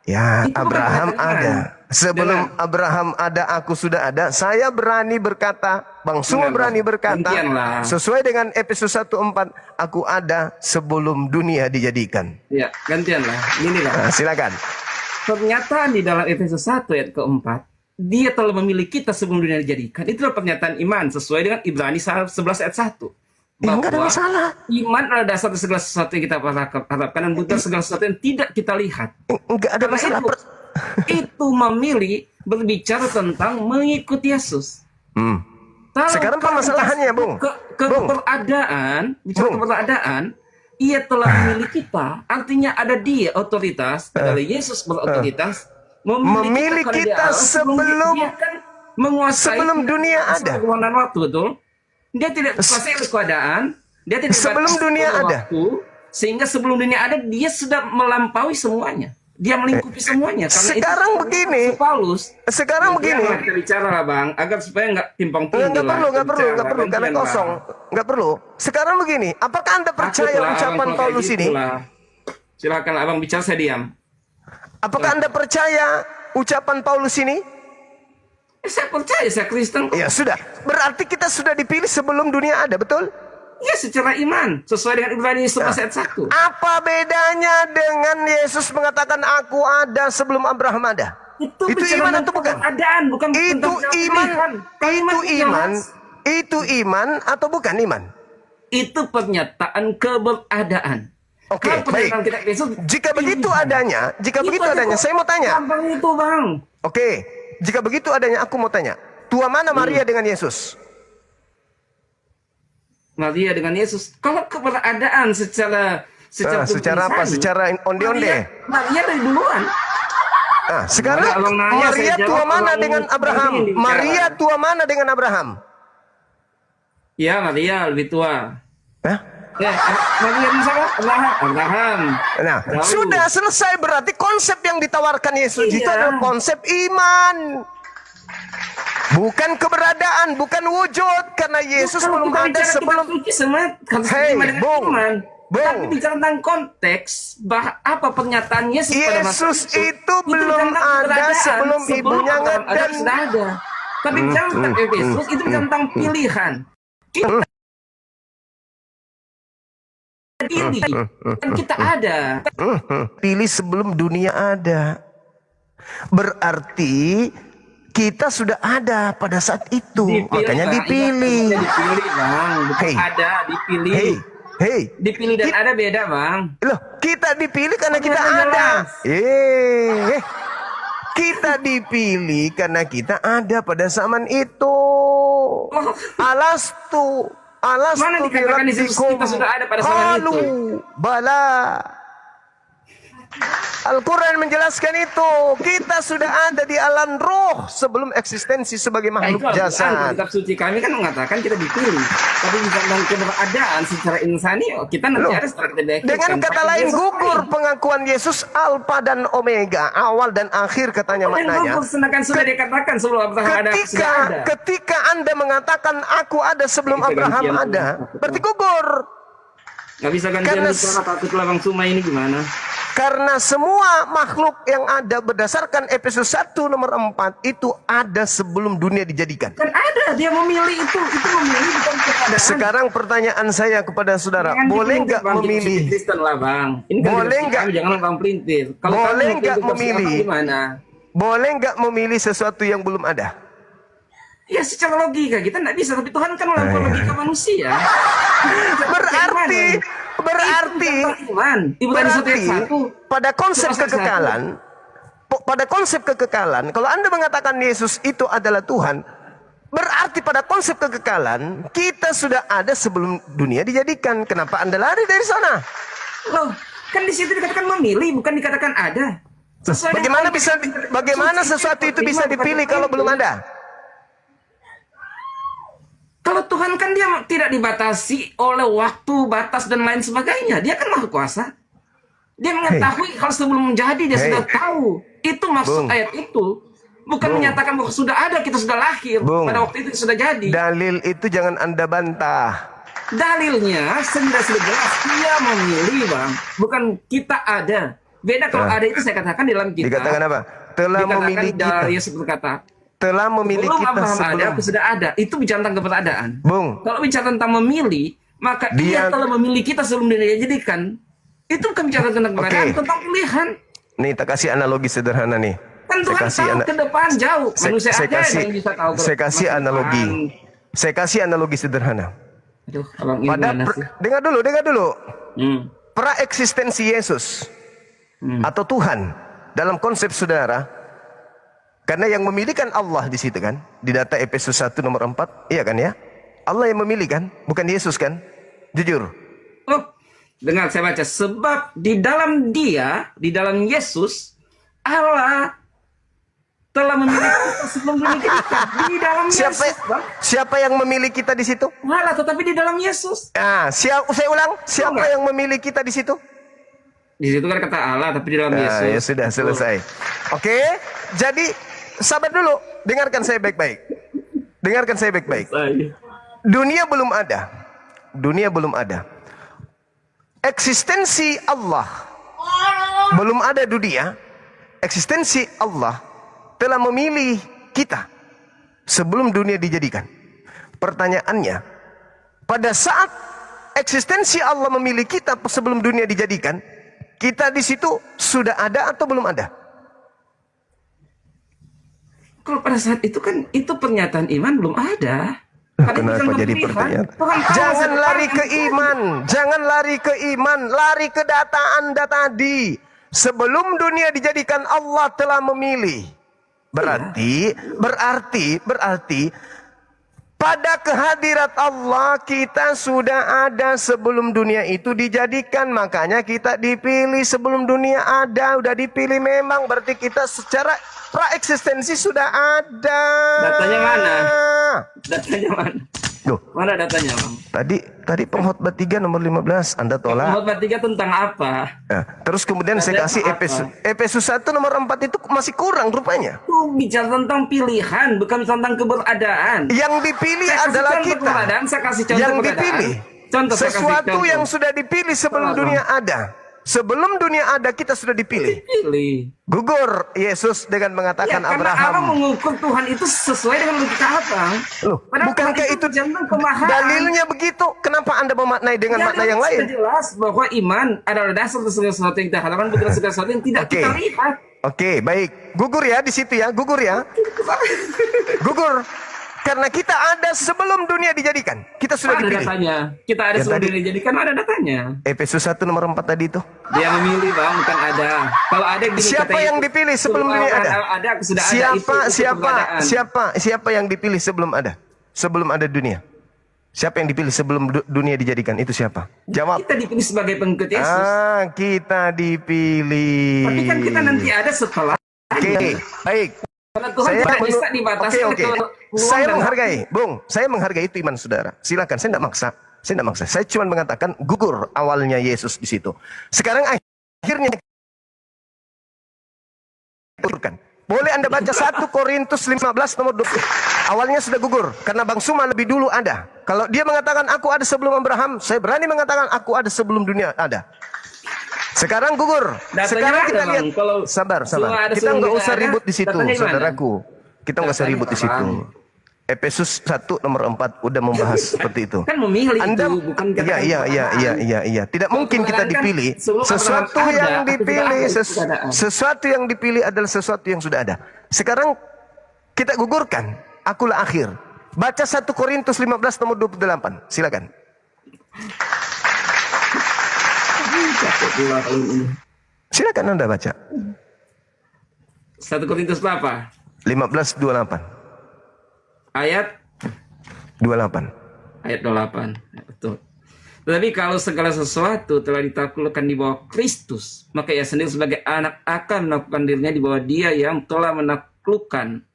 ya Itu bukan Abraham pernyataan ada. iman. Sebelum Dengar. Abraham ada, aku sudah ada. Saya berani berkata, Bang Suma Dengar, berani Bang. berkata, Gantianlah. sesuai dengan Efesus 1:4, aku ada sebelum dunia dijadikan. Ya, gantian lah. Inilah. Nah, silakan. Pernyataan di dalam Efesus 1 ayat keempat, dia telah memilih kita sebelum dunia dijadikan. Itulah pernyataan iman sesuai dengan Ibrani 11 ayat 1. Ya, enggak ada masalah. Iman adalah dasar segala sesuatu yang kita harapkan dan bukan segala sesuatu yang tidak kita lihat. Enggak ada Karena masalah. itu memilih berbicara tentang mengikuti Yesus. Kalau Sekarang permasalahannya, Bung. Bung. Keberadaan, bicara Bung. keberadaan, ia telah memilih kita. Artinya ada dia otoritas, adalah Yesus berotoritas, Memilih karena dia kita Allah, sebelum- dia kan menguasai sebelum kita, dunia menguasai ada. ruang dan waktu, betul? Dia tidak dikuasai oleh keadaan, dia tidak Sebelum dibatasi dunia oleh ada. waktu, sehingga sebelum dunia ada dia sudah melampaui semuanya. Dia melingkupi semuanya. Karena sekarang itu, begini. Paulus. Sekarang begini. Kita bicara lah bang, agar supaya nggak timpang tindih. Enggak perlu, karena kosong. Enggak perlu. Sekarang begini, apakah Anda percaya ucapan Paulus ini? Silakan abang bicara, saya diam. Apakah Anda percaya ucapan Paulus ini? Saya percaya, saya Kristen. Ya sudah. Berarti kita sudah dipilih sebelum dunia ada, betul? Ya secara iman, sesuai dengan Ibrani 11 ayat 1. Apa bedanya dengan Yesus mengatakan aku ada sebelum Abraham ada? Itu bicara iman tentang atau bukan? keadaan, bukan Itu tentang iman. pilihan. Itu iman. jelas. Itu iman atau bukan iman? Itu pernyataan keberadaan. Oke, Kalau baik. pernyataan kita Yesus, Jika begitu pilihan. adanya, Itu aja kok. saya mau tanya. Gampang itu bang. Oke, jika begitu adanya, aku mau tanya. Tua mana Maria dengan Yesus? Maria dengan Yesus. Kalau keberadaan secara Secara apa? tulisan, Secara onde-onde? Maria dari duluan. Nah, sekarang Mana abang nanya, Maria saya tua jawab, mana abang dengan Abraham? ini bicara. Maria tua mana dengan Abraham? Ya Maria lebih tua. Hah? Ya, Maria di sana Abraham. Nah, Jauh. sudah selesai, berarti konsep yang ditawarkan Yesus itu Iya. adalah konsep iman. Bukan keberadaan, bukan wujud, karena Yesus Kalau belum kita ada bicara sebelum. kitab suci semua harus Hei, terima dengan Bung. iman. Bung. Tapi bicara tentang konteks, apa pernyataan Yesus pada masa Yesus itu belum bukan tentang ada keberadaan. sebelum ibunya Abraham ada, ngedan. sudah ada. Tapi bicara tentang Yesus itu bicara tentang pilihan. Kita pilih dan kita ada. Pilih sebelum dunia ada. Berarti kita sudah ada pada saat itu. Makanya Bang. dipilih. Iya, dipilih bang, bukan Hei. ada dipilih. Hei. Dipilih dan ada beda bang. Loh, kita dipilih karena kita Ternyata ada. jelas. Kita dipilih karena kita ada pada zaman itu. Alastu Mana dikatakan di situ kita sudah ada pada zaman itu? Bala. Al-Quran menjelaskan itu. Kita sudah ada di alam roh sebelum eksistensi sebagai makhluk jasad. Kitab suci kami kan mengatakan kita dipilih. Tapi tentang keberadaan secara insani, kita nanti Loh, ada setelah kita diakhirkan. dengan kata Tapi lain Yesus gugur lain. pengakuan Yesus Alfa dan Omega, awal dan akhir katanya Dan maknanya. gugur sedangkan sudah dikatakan sebelum Abraham ada, sudah ada. Ketika Anda mengatakan aku ada sebelum Kita Abraham gantian. ada, berarti gugur. Nggak bisa gantian Karena- bicara, takutlah Bang Suma ini gimana? Karena semua makhluk yang ada berdasarkan Efesus 1 nomor 4 itu ada sebelum dunia dijadikan. Kan ada, dia memilih itu memilih bukan keadaan. Sekarang pertanyaan saya kepada saudara, Jangan boleh dipelintir, nggak Bang, kita memilih? suci Kristen lah bang. Ini kan Boleh kitab nggak? kami, jangan bang pelintir. Kalau Boleh kamu nggak kitab suci memilih? apa, gimana? Boleh nggak memilih sesuatu yang belum ada? Ya secara logika kita nggak bisa, tapi Tuhan kan melampaui logika manusia. Berarti Ibrani 1 ayat berarti 1. pada konsep Ayat 1. kekekalan, kalau Anda mengatakan Yesus itu adalah Tuhan, berarti pada konsep kekekalan kita sudah ada sebelum dunia dijadikan. Kenapa Anda lari dari sana? Loh, kan di situ dikatakan memilih, bukan dikatakan ada. Sesuai dengan Bagaimana sesuatu itu bisa dipilih kalau belum ada? Kalau Tuhan kan dia tidak dibatasi oleh waktu, batas, dan lain sebagainya. Dia kan maha kuasa. Dia mengetahui kalau sebelum menjadi, dia sudah tahu. Itu maksud Bung. ayat itu. Bukan Bung. menyatakan bahwa sudah ada, kita sudah lahir. Bung. Pada waktu itu sudah jadi. Dalil itu jangan Anda bantah. Dalilnya sudah jelas. Dia memilih, Bang. Bukan kita ada. Beda kalau ada itu saya katakan di dalam kita. Dikatakan apa? Telah Dikatakan memilih kita. dari Yesus berkata, Telah memilih belum kita Abraham ada, sebelum. aku sudah ada. Itu bicara tentang keberadaan. Bung, Kalau bicara tentang memilih, maka dia Dia- telah memilih kita sebelum dia jadikan. Itu bukan bicara tentang keberadaan, Oke. tentang pilihan. nih tak kasih analogi sederhana nih. Kan Tuhan tahu ke depan jauh. Manusia saya aja kasih, yang bisa tahu ke saya kasih masa analogi. depan. Saya kasih analogi sederhana. Aduh, abang ini Pada gimana sih? dengar dulu. Hmm. Praeksistensi Yesus atau Tuhan dalam konsep saudara, karena yang memilih kan Allah di situ kan, di data Efesus 1 nomor 4, iya kan ya? Allah yang memilih kan, bukan Yesus kan? Jujur. Oh, dengar saya baca. Sebab di dalam dia, di dalam Yesus, Allah telah memilih kita sebelum dunia kita. Di dalam Siapa Yesus, Bang. siapa yang memilih kita di situ? Allah, tetapi di dalam Yesus. Saya ulang, siapa Enggak. yang memilih kita di situ? Di situ kan kata Allah, tapi di dalam Nah, Yesus. ya sudah selesai. Oke, jadi sabar dulu, dengarkan saya baik-baik. Dengarkan saya baik-baik. Dunia belum ada. Dunia belum ada. Eksistensi Allah belum ada dunia. Eksistensi Allah telah memilih kita sebelum dunia dijadikan. Pertanyaannya, pada saat eksistensi Allah memilih kita sebelum dunia dijadikan, kita di situ sudah ada atau belum ada? Kalau pada saat itu kan itu pernyataan iman belum ada. Karena Kenapa bukan jadi pilihan. pertanyaan? Tuhan tahu Jangan masa lari depan. ke iman, jangan lari ke iman, lari ke data Anda tadi. Sebelum dunia dijadikan Allah telah memilih. Berarti pada kehadirat Allah kita sudah ada sebelum dunia itu dijadikan. Makanya kita dipilih sebelum dunia ada. Udah dipilih memang, berarti kita secara praeksistensi sudah ada. Datanya mana? Datanya mana? Loh, Mana datanya, Bang? tadi pengkhotbah 3 nomor 15 Anda tolak. Khotbah 3 tentang apa? Nah, terus kemudian saya Ada kasih apa? Efesus 1 nomor 4 itu masih kurang rupanya. Itu bicara tentang pilihan, bukan tentang keberadaan. Yang dipilih Saya kasih adalah contoh kita. keberadaan, saya kasih contoh Yang keberadaan. dipilih. Contoh, saya kasih Sesuatu contoh. yang sudah dipilih sebelum Tolak, dunia ada. Sebelum dunia ada kita sudah dipilih. Pilih. Gugur Yesus dengan Ya, mengatakan karena Abraham. Abang mengukur Tuhan itu sesuai dengan logika Abang. Loh, Padahal bukankah Tuhan itu jangan kemahalan. dalilnya begitu? Kenapa Anda memaknai dengan makna yang lain? Sudah jelas bahwa iman adalah dasar segala sesuatu yang kita harapkan, bukan segala sesuatu yang tidak Oke. kita lihat. Oke, baik. Gugur ya di situ ya, gugur ya. Gugur. Karena kita ada sebelum dunia dijadikan. Kita sudah Ada dipilih. datanya. Kita ada Yang sebelum tadi- dijadikan, ada datanya. Efesus 1 nomor 4 tadi itu. Dia memilih, Bang, bukan ada. Kalau ada gini Siapa kata yang Yesus, dipilih sebelum dunia ada? Ada, aku sudah ada. Siapa yang dipilih sebelum ada? Sebelum ada dunia. Siapa yang dipilih sebelum dunia dijadikan? Itu siapa? Jawab. Kita dipilih sebagai pengikut Yesus. Kita dipilih. Tapi kan kita nanti ada setelah. Oke, baik. Karena Tuhan Saya tidak bisa dibatasi Oke. oleh peluang Saya dan menghargai, Bung. Saya menghargai itu iman saudara. Silakan, saya tidak maksa. Saya cuma mengatakan gugur awalnya Yesus di situ. Sekarang akhirnya gugurkan. Boleh Anda baca 1 Korintus 15 nomor 20. Awalnya sudah gugur karena Bang Suma lebih dulu ada. Kalau dia mengatakan aku ada sebelum Abraham, saya berani mengatakan aku ada sebelum dunia ada. Sekarang gugur. Datanya Sekarang ada, kita Bang. lihat. Kalau Sabar. semua ada Kita nggak sebelum usah dunia ribut ada, di situ, datanya gimana? saudaraku. Kita nggak usah Datanya ribut di apa, situ. Bang? Efesus 1 nomor 4 udah membahas seperti itu. Kan memilih Anda, itu, bukan iya. Tidak mungkin kita keberadaan kan dipilih. sebelum Sesuatu Abraham yang ada, atau dipilih, tidak ada itu keadaan. sesuatu yang dipilih adalah sesuatu yang sudah ada. Sekarang kita gugurkan. Akulah akhir. Baca 1 Korintus 15 nomor 28. Silakan. Capek pula kalau ini. Silakan Anda baca. 1 Korintus berapa? 15:28. Ayat 28. ayat 28. Ya, betul. Tetapi kalau segala sesuatu telah ditaklukkan di bawah Kristus, maka ia sendiri sebagai anak akan melakukan dirinya di bawah Dia yang telah menaklukkan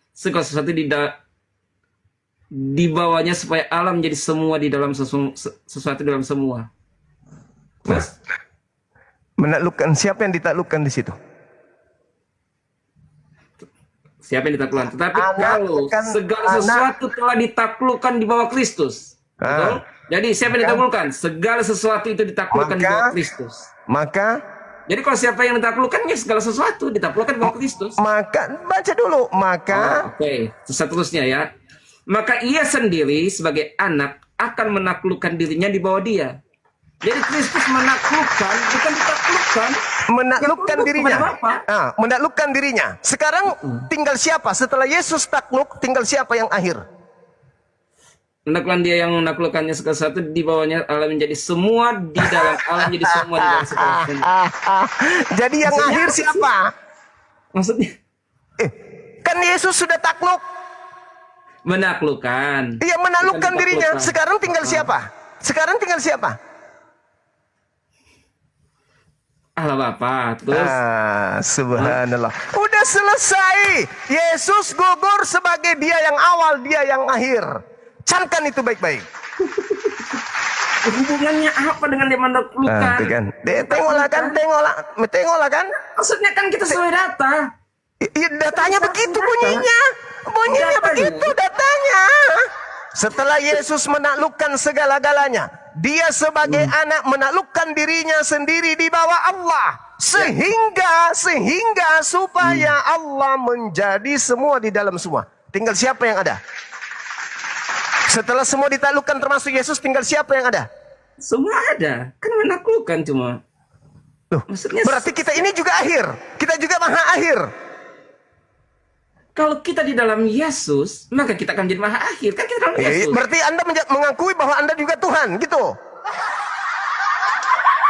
segala sesuatu di bawahnya supaya Allah menjadi semua di dalam sesuatu dalam semua. Terus Menaklukkan, siapa yang ditaklukkan di situ? Siapa yang ditaklukkan? Tetapi Anak kalau kan segala anak. sesuatu telah ditaklukkan di bawah Kristus. Betul? Jadi siapa yang ditaklukkan? Segala sesuatu itu ditaklukkan di bawah Kristus. Maka Jadi kalau siapa yang ditaklukkan, ya segala sesuatu ditaklukkan di bawah Kristus. baca dulu. Maka Oke, seterusnya ya. Maka ia sendiri sebagai anak akan menaklukkan dirinya di bawah dia. Jadi Kristus menaklukkan, bukan ditaklukkan. menaklukkan Yang tunduk dirinya. kepada Bapa. Menaklukkan dirinya. Sekarang tinggal siapa? Setelah Yesus takluk, tinggal siapa yang akhir? Menaklukkan dia yang menaklukkannya segala sesuatu, di bawahnya Allah menjadi semua, di dalam Allah menjadi semua, di dalam segala sesuatu. Jadi yang Maksudnya akhir apa sih? siapa? Maksudnya Kan Yesus sudah takluk. menaklukkan. Iya, menaklukkan Bukan dirinya. ditaklukkan. Sekarang tinggal siapa? Sekarang tinggal siapa? Allah Bapa. Terus Subhanallah. Udah selesai. Yesus gugur sebagai dia yang awal, dia yang akhir. Camkan itu baik-baik. hubungannya apa dengan dia menaklukkan? Tuh kan. Tengoklah kan. Maksudnya kan kita sesuai data. Iya, datanya begitu bunyinya. Bunyinya Datanya. begitu datanya. Setelah Yesus menaklukkan segala-galanya, dia sebagai anak menaklukkan dirinya sendiri di bawah Allah. Sehingga supaya Allah menjadi semua di dalam semua. Tinggal siapa yang ada? Setelah semua ditaklukkan termasuk Yesus, tinggal siapa yang ada? Semua ada. Kan menaklukkan cuma. Loh, Maksudnya berarti kita ini juga akhir. Kita juga maha akhir. kalau kita di dalam Yesus, maka kita akan menjadi maha akhir. Kan kita dalam Yesus. Berarti Anda mengakui bahwa Anda juga Tuhan, gitu.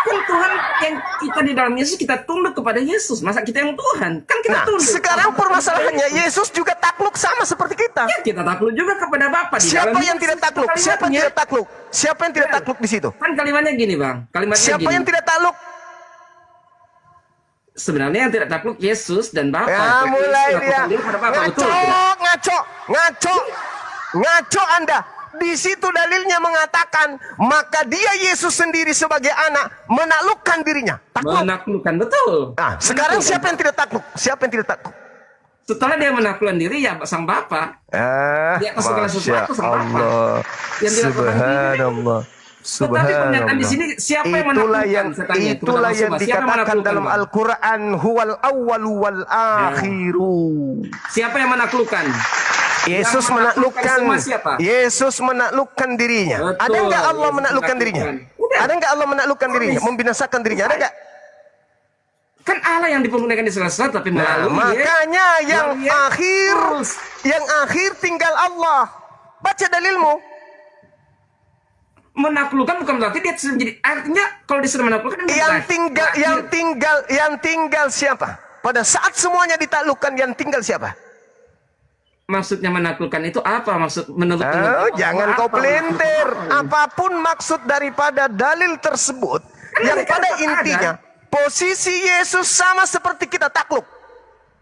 Kan Tuhan yang kita di dalam Yesus, kita tunduk kepada Yesus. Masa kita yang Tuhan? Kan kita Nah, tunduk. sekarang permasalahannya Yesus juga takluk sama seperti kita. Ya, kita takluk juga kepada Bapa. Di Siapa dalam yang Yesus. tidak takluk? Siapa yang Kalimatnya- tidak takluk? Siapa yang tidak takluk di situ? Kan kalimatnya gini, Bang. Kalimatnya Siapa gini. yang tidak takluk? Sebenarnya yang tidak takluk Yesus dan Bapa. Ya, Tapi mulai Yesus dia melakukan diri kepada Bapa. ngaco, Betul tidak? ngaco Anda. Di situ dalilnya mengatakan, maka dia Yesus sendiri sebagai anak menaklukkan dirinya. Takluk. Menaklukkan, betul. Nah, sekarang Menaklukkan. siapa yang tidak takluk? Siapa yang tidak takluk? Setelah dia menaklukkan diri, ya sang Bapa. Di atas segala sesuatu, sang Bapa. Yang dilakukan Subhanallah. Tetapi pernyataan di sini, siapa yang menaklukkan? Saya tanya, Itulah kepada yang Rasulullah, siapa dikatakan menaklukkan, dalam Bang? Al-Quran, huwal awwalu wal akhiru. Siapa yang menaklukkan? Yesus Yang menaklukkan menaklukkan, semua siapa? Yesus menaklukkan dirinya. Betul, Ada nggak Allah Yesus menaklukkan dirinya? menaklukkan. Udah. Ada nggak Allah menaklukkan dirinya? Habis. Membinasakan dirinya? Ada nggak? Kan Allah yang dipergunakan di segala sesuatu, tapi Nah, melalui makanya yang melalui Yesus. akhir tinggal Allah. Baca dalilmu. Menaklukkan bukan berarti dia sudah menjadi, artinya kalau dia sudah menaklukkan Yang tinggal siapa? Pada saat semuanya ditaklukkan, yang tinggal siapa? Maksudnya menaklukkan itu apa? Maksud menurut Jangan kau pelintir. Apapun maksud daripada dalil tersebut, yang mereka pada tetap intinya posisi Yesus sama seperti kita takluk.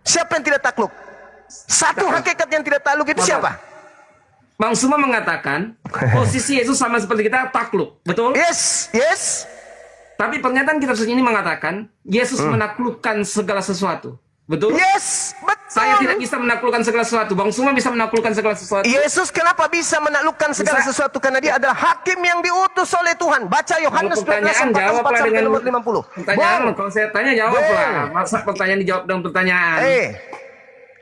Siapa yang tidak takluk? Satu hakikat yang tidak takluk itu siapa? Bang Suma mengatakan posisi Yesus sama seperti kita takluk, betul? Yes. Tapi pernyataan kitab suci ini mengatakan Yesus menaklukkan segala sesuatu, betul? Yes, betul. Saya tidak bisa menaklukkan segala sesuatu. Bang Suma bisa menaklukkan segala sesuatu. Yesus kenapa bisa menaklukkan segala Bisa. sesuatu? Karena dia adalah hakim yang diutus oleh Tuhan. Baca Yohanes 12 Pertanyaan 44 jawablah sampai dengan nomor 50. pertanyaan. Bang, Kalau saya tanya jawablah. Bang. Masa pertanyaan dijawab dengan pertanyaan?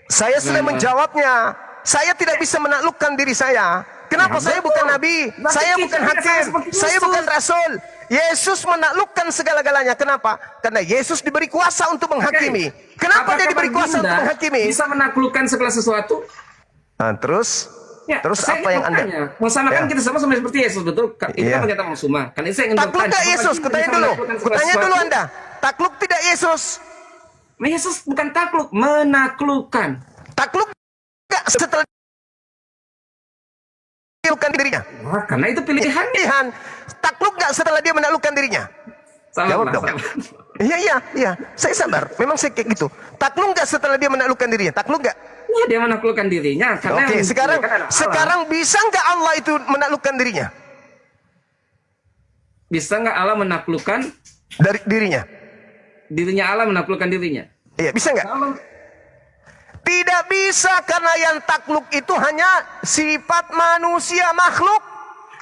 Saya sudah menjawabnya. Saya tidak bisa menaklukkan diri saya. Kenapa? Ya, Saya betul. bukan nabi, Berarti saya kita bukan tidak sama hakim, seperti saya Yesus. bukan rasul. Yesus menaklukkan segala-galanya. Kenapa? Karena Yesus diberi kuasa untuk menghakimi. Kenapa Apakah dia diberi kuasa untuk Baginda menghakimi? bisa menaklukkan segala sesuatu? Nah, terus Ya, saya apa yang ingin Anda? bertanya. Maksudnya Ya. kita sama seperti Yesus, betul? Itu Iya. kan pernyataan Bang Suma. Kan itu saya ingin Takluk bertanya. gak Apakah Yesus? kita Kutanya bisa dulu. menaklukkan segala Kutanya dulu sesuatu? Anda. Takluk tidak Yesus? Yesus bukan takluk, menaklukkan. Takluk gak setelah menaklukkan dirinya? Wah, karena itu pilihan. Pilihan. Takluk gak setelah dia menaklukkan dirinya? Salah, Jawab Pak, dong. salah. Iya. Saya sabar. Memang saya kayak gitu. Takluk gak setelah dia menaklukkan dirinya? Takluk gak? Ya, dia menaklukkan dirinya. Karena Oke, yang sekarang dipilihkan adalah Allah. sekarang bisa nggak Allah itu menaklukkan dirinya Bisa nggak Allah menaklukkan dari dirinya? dirinya? Allah menaklukkan dirinya. Iya, bisa nggak? Kalau Tidak bisa, karena yang takluk itu hanya sifat manusia, makhluk.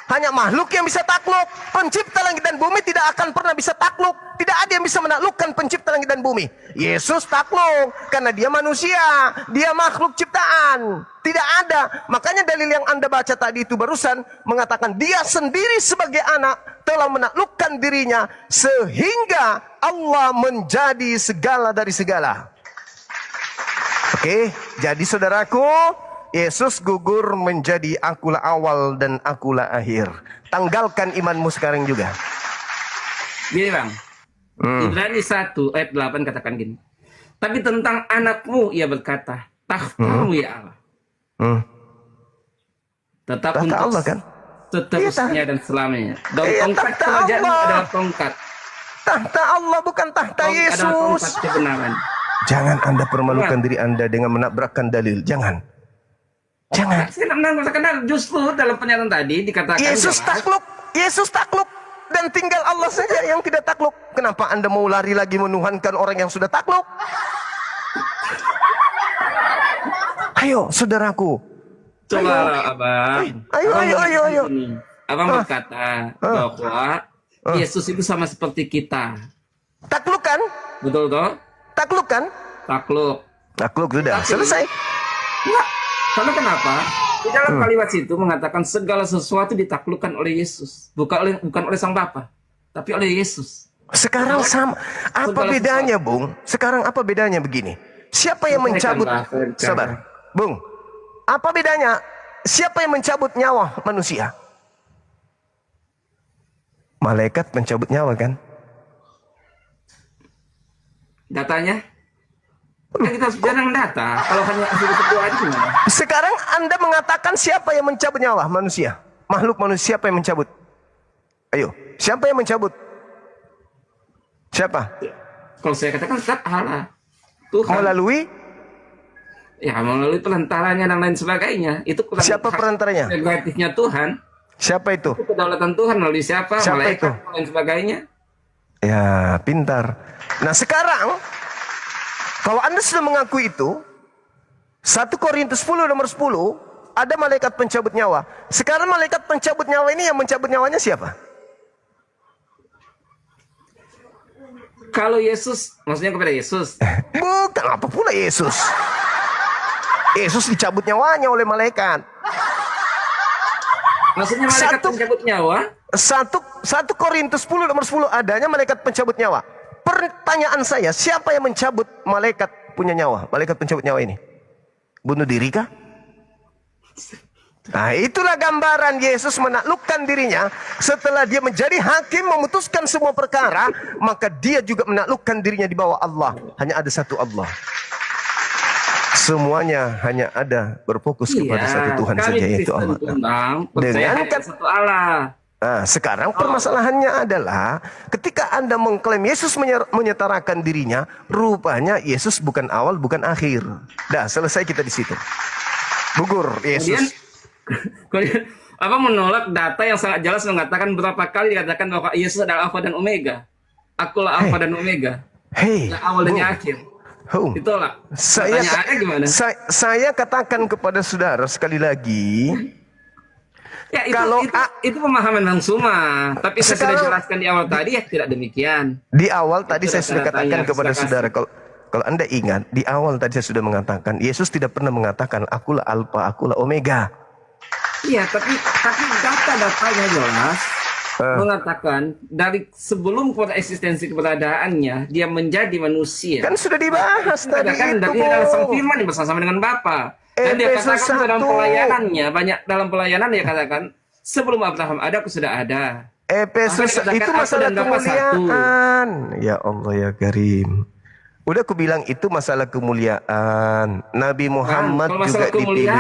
Hanya makhluk yang bisa takluk. Pencipta langit dan bumi tidak akan pernah bisa takluk. Tidak ada yang bisa menaklukkan pencipta langit dan bumi. Yesus takluk karena dia manusia, dia makhluk ciptaan. Tidak ada. Makanya dalil yang Anda baca tadi itu barusan mengatakan dia sendiri sebagai anak telah menaklukkan dirinya sehingga Allah menjadi segala dari segala. Oke, jadi saudaraku, Yesus gugur menjadi akulah awal dan akulah akhir. Tanggalkan imanmu sekarang juga. Gini bang, Ibrani 1 ayat 8 katakan gini. Tapi tentang anakmu ia berkata, takhtamu ya Allah. Tetap Tahta untuk Allah kan? seterusnya dan selamanya. Dan Iya, tongkat tahta kerajaan Allah. adalah tongkat. Tahta Allah bukan tahta Adalah Yesus. tongkat kebenaran. Jangan Anda permalukan diri Anda dengan menabrakkan dalil. Jangan. Jangan. Saya tidak kenal. Justru dalam pernyataan tadi dikatakan Yesus jelas, takluk. Yesus takluk. Dan tinggal Allah saja yang tidak takluk. Kenapa Anda mau lari lagi menuhankan orang yang sudah takluk? Ayo, saudaraku. coba abang. Ayo. Abang berkata bahwa Yesus itu sama seperti kita. Takluk kan? Betul toh? Takluk kan? Takluk. Takluk sudah. Selesai. Enggak. Karena kenapa? Di dalam kalimat itu mengatakan segala sesuatu ditaklukkan oleh Yesus, bukan oleh Sang Bapa, tapi oleh Yesus. Sekarang sama. Apa Segala bedanya, Bung? Sekarang apa bedanya begini? Siapa yang mencabut? Sabar. Bung. Apa bedanya? Siapa yang mencabut nyawa manusia? Malaikat mencabut nyawa kan? Datanya? Kan kita harus jarang data. Kalau hanya hasil berdoa itu gimana? Sekarang Anda mengatakan siapa yang mencabut nyawa manusia? Makhluk manusia siapa yang mencabut? Ayo, siapa yang mencabut? Siapa? Kalau saya katakan tetap Allah. Tuhan. Melalui Melalui perantaranya dan lain sebagainya. Itu siapa perantaranya? Prerogatifnya Tuhan. Siapa itu? Itu kedaulatan Tuhan melalui siapa? Siapa Malaikat itu? dan lain sebagainya. Ya, pintar. Nah, sekarang kalau Anda sudah mengaku itu, 1 Korintus 10 nomor 10, ada malaikat pencabut nyawa. Sekarang malaikat pencabut nyawa ini yang mencabut nyawanya siapa? Kalau Yesus, maksudnya kepada Yesus. Bukan, apa pula Yesus? Yesus dicabut nyawanya oleh malaikat. Maksudnya malaikat pencabut nyawa. 1 Korintus 10 nomor 10 adanya malaikat pencabut nyawa. Pertanyaan saya, siapa yang mencabut malaikat punya nyawa? Malaikat pencabut nyawa ini bunuh diri kah? Nah, itulah gambaran Yesus menaklukkan dirinya. Setelah dia menjadi hakim memutuskan semua perkara, maka dia juga menaklukkan dirinya di bawah Allah. Hanya ada satu Allah. Semuanya hanya ada berfokus kepada satu Tuhan saja, yaitu Allah. Dengan satu Allah. Nah, sekarang permasalahannya adalah ketika Anda mengklaim Yesus menyetarakan dirinya, rupanya Yesus bukan awal, bukan akhir. Dah, selesai kita di situ. Gugur Yesus. Kemudian apa menolak data yang sangat jelas mengatakan berapa kali dikatakan bahwa Yesus adalah Alfa dan Omega. Akulah Alfa dan Omega. Yang awal dan yang akhir. Itulah. Gimana? Saya katakan kepada saudara sekali lagi. Ya, itu pemahaman Bang Suma. Tapi saya sudah jelaskan di awal tadi ya tidak demikian. Di awal tadi saya sudah katakan kepada saudara, kalau Anda ingat, di awal tadi saya sudah mengatakan Yesus tidak pernah mengatakan akulah Alfa, akulah Omega. Iya, tapi data-datanya jelas mengatakan dari sebelum eksistensi keberadaannya dia menjadi manusia. Kan sudah dibahas tadi kan, itu. Dari sang firman bersama dengan Bapa. Dan dia katakan dalam pelayanannya, dalam pelayanan dia katakan sebelum Abraham ada aku sudah ada. Efesus itu masalah kemuliaan. Ya Allah ya Karim. Udah aku bilang itu masalah kemuliaan. Nabi Muhammad juga dipilih.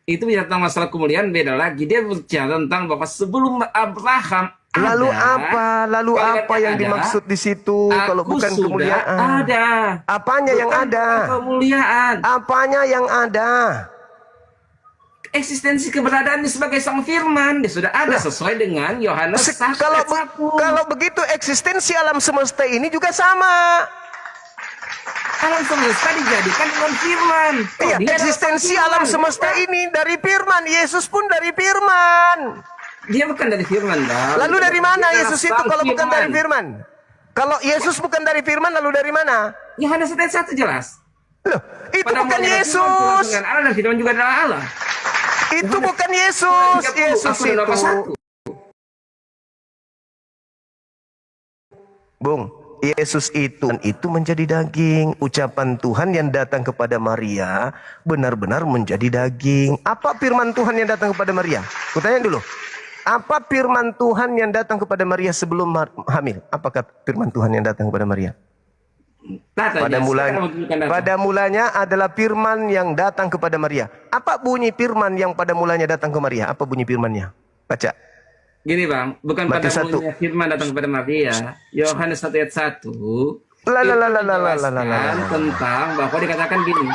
Itu bicara tentang masalah kemuliaan beda lagi. Dia berbicara tentang bahwa sebelum Abraham Lalu apa yang dimaksud di situ kalau bukan kemuliaan? Ada. Apanya yang ada? Kemuliaan. Apanya yang ada? Eksistensi keberadaannya sebagai sang firman dia sudah ada sesuai dengan Yohanes 1. Kalau begitu eksistensi alam semesta ini juga sama. Alam semesta dijadikan dengan firman. Iya, Dia adalah eksistensi firman. alam semesta ini dari firman. Yesus pun dari firman. Dia bukan dari firman, Bang. Lalu dari mana Dia Yesus itu sang kalau bukan dari firman. firman? Kalau Yesus bukan dari firman, lalu dari mana? Yohanes 1 jelas. Loh, itu Pada bukan mulanya Yesus. firman dengan Allah dan firman juga adalah Allah. Itu bukan Yesus. Yesus itu. Bung, Yesus itu menjadi daging. Ucapan Tuhan yang datang kepada Maria benar-benar menjadi daging. Apa firman Tuhan yang datang kepada Maria? Kutanya dulu. Apa firman Tuhan yang datang kepada Maria sebelum hamil? Apakah firman Tuhan yang datang kepada Maria? Pada mulanya adalah firman yang datang kepada Maria. Apa bunyi firman yang pada mulanya datang ke Maria? Apa bunyi firmannya? Baca. Gini Bang, bukan pada Matius 1. mulanya firman datang kepada Maria. Yohanes 1 ayat 1. Lalalalalalalalalala. Tentang bahwa dikatakan gini.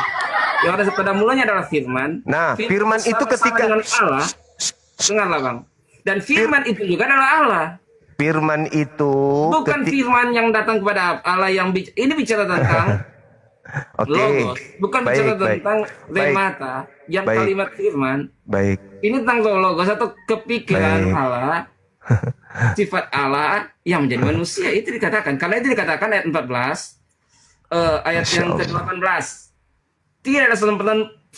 Yohanes pada mulanya adalah firman. Nah, firman itu bersama-sama ketika dengan Allah. Dengarlah Bang. Dan firman itu juga adalah Allah. firman itu Bukan firman yang datang kepada Allah yang ini bicara tentang Oke. logos, bukan bicara Baik, tentang baik. remata yang Baik. kalimat firman. Baik. Ini tentang logos atau kepikiran Baik. Allah, sifat Allah yang menjadi manusia. Itu dikatakan. Karena itu dikatakan ayat 14, ayat Masya yang Allah. ke-18.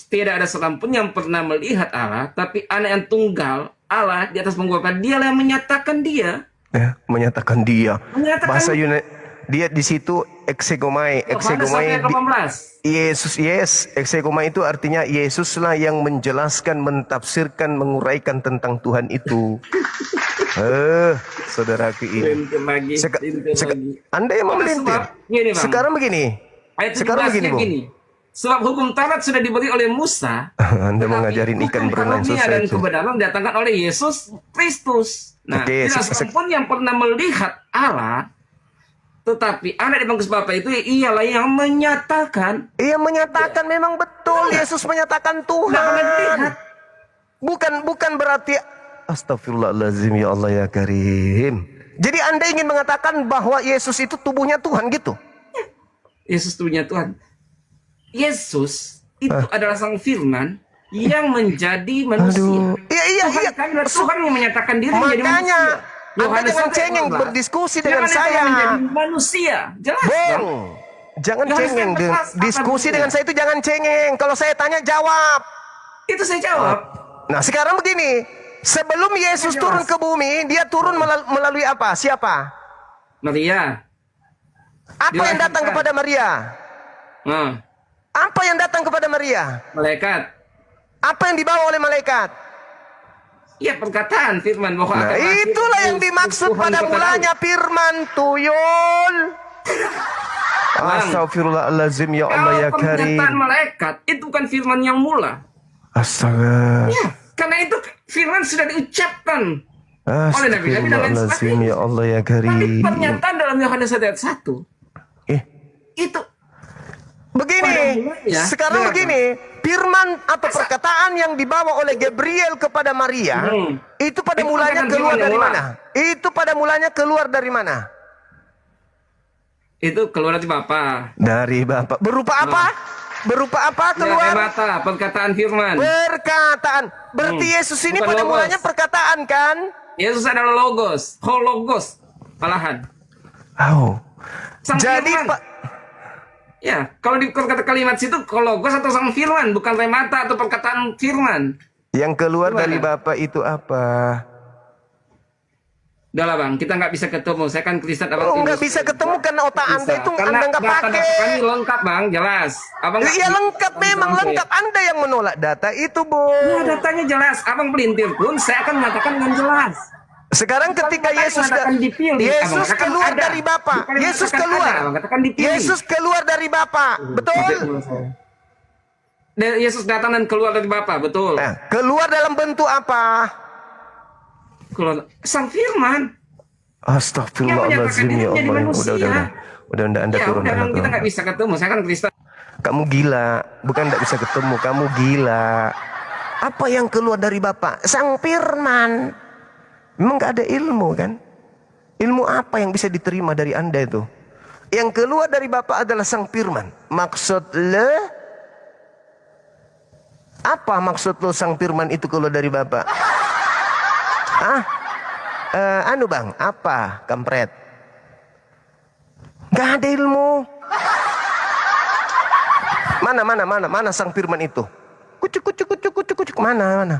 Tidak ada seorang pun yang pernah melihat Allah, tapi anak yang tunggal Allah di atas punggung Bapa, dialah yang menyatakan dia. Ya, menyatakan dia. Menyatakan- Bahasa Yunani dia di situ exegomai. Exegomai Yohanes 1 ayat 18. Yesus, exegomai itu artinya Yesuslah yang menjelaskan, mentafsirkan, menguraikan tentang Tuhan itu. Saudaraku ini. Lintir lagi, lintir lagi. Anda yang mau Sebab, melintir. gini, Bang. Sekarang begini. Ayat Sekarang 17-nya begini, Bung. gini. Sebab hukum Taurat sudah diberi oleh Musa. Anda mau tetapi ngajarin ikan hukum berenang karunia dan selesai. kebenaran datangkan oleh Yesus Kristus. Nah, Oke, tidak seorang pun yang pernah melihat Allah, tetapi anak di bangkus Bapa itu ialah yang menyatakan. Ia menyatakan memang betul Yesus menyatakan Tidak pernah dilihat. Tuhan. Bukan berarti astagfirullahaladzim ya Allah ya Karim. Jadi Anda ingin mengatakan bahwa Yesus itu tubuhnya Tuhan gitu? Yesus tubuhnya Tuhan. Yesus itu adalah sang firman yang menjadi manusia. Aduh. Iya. Tuhan yang menyatakan diri menjadi manusia. Makanya Anda Yohanes jangan 1 cengeng ayat 12. berdiskusi dengan Jangan saya. menjadi manusia. Jelas Bang. Bung, jangan Yohanes cengeng. 14, Diskusi 8. dengan saya itu jangan cengeng. Kalau saya tanya jawab. Itu saya jawab. Nah sekarang begini. Sebelum Yesus turun ke bumi, dia turun melalui apa? Siapa? Maria. Apa yang datang kepada Maria? Nah, Apa yang datang kepada Maria? malaikat. Apa yang dibawa oleh malaikat? Ya perkataan firman bahwa Nah, akan lahir itulah yang Yesus dimaksud Tuhan pada kota mulanya firman tuyul. Bang. Astagfirullahaladzim ya Daud. Allah ya Kalau Karim. pernyataan malaikat itu bukan firman yang mula. Astaga. Ya, karena itu firman sudah diucapkan oleh nabi-nabi dan lain Astagfirullahaladzim sebagainya. ya Allah ya Tapi Karim. pernyataan dalam Yohanes 1 ayat 1 itu pada Begini, mulanya, sekarang dengar, begini, firman atau perkataan yang dibawa oleh Gabriel kepada Maria, itu pada Itu mulanya perkataan keluar firman dari yang mana? Itu pada mulanya keluar dari mana? itu keluar dari Bapa. Dari Bapa. Berupa apa? Berupa apa Ya, keluar? mata perkataan firman. Perkataan. Berarti Yesus ini Bukan pada logos. mulanya perkataan kan? Yesus adalah logos, hologos, malahan. Oh. Sang Jadi firman. Pak, Ya, kalau di kata kalimat situ hologos atau sang firman, bukan remata atau perkataan firman. yang keluar Gimana? dari Bapa itu apa? Udah lah Bang, kita nggak bisa ketemu. Saya kan Kristen Oh, nggak bisa ketemu karena otak Anda itu Anda nggak pakai. Kami lengkap Bang, jelas. Abang nggak- Iya lengkap, memang lengkap. Anda yang menolak data itu, Bu. Ya, datanya jelas. Abang pelintir pun saya akan mengatakan dengan jelas. Sekarang ketika Abang Yesus mengatakan dipilih, abang Yesus katakan keluar ada. dari Bapa. Bukan Yesus mengatakan keluar. ada, abang katakan dipilih. Yesus keluar dari Bapa. Betul? Dan Yesus datang dan keluar dari Bapa, betul. Nah, keluar dalam bentuk apa? Keluar sang firman. Astagfirullahaladzim ya Yang menyatakan diri Allah. menjadi manusia. Udah Anda Ya, turun. udah Anda Bang, kita turun. nggak bisa ketemu. Saya kan Kristen. Kamu gila, bukan tidak bisa ketemu, kamu gila. Apa yang keluar dari Bapa? Sang firman. Memang nggak ada ilmu kan? Ilmu apa yang bisa diterima dari Anda itu? yang keluar dari Bapa adalah Sang Firman. Maksud le apa maksud lo Sang Firman itu keluar dari Bapa? Anu bang, apa kampret? Gak ada ilmu. Mana Sang Firman itu? Kucuk. Mana?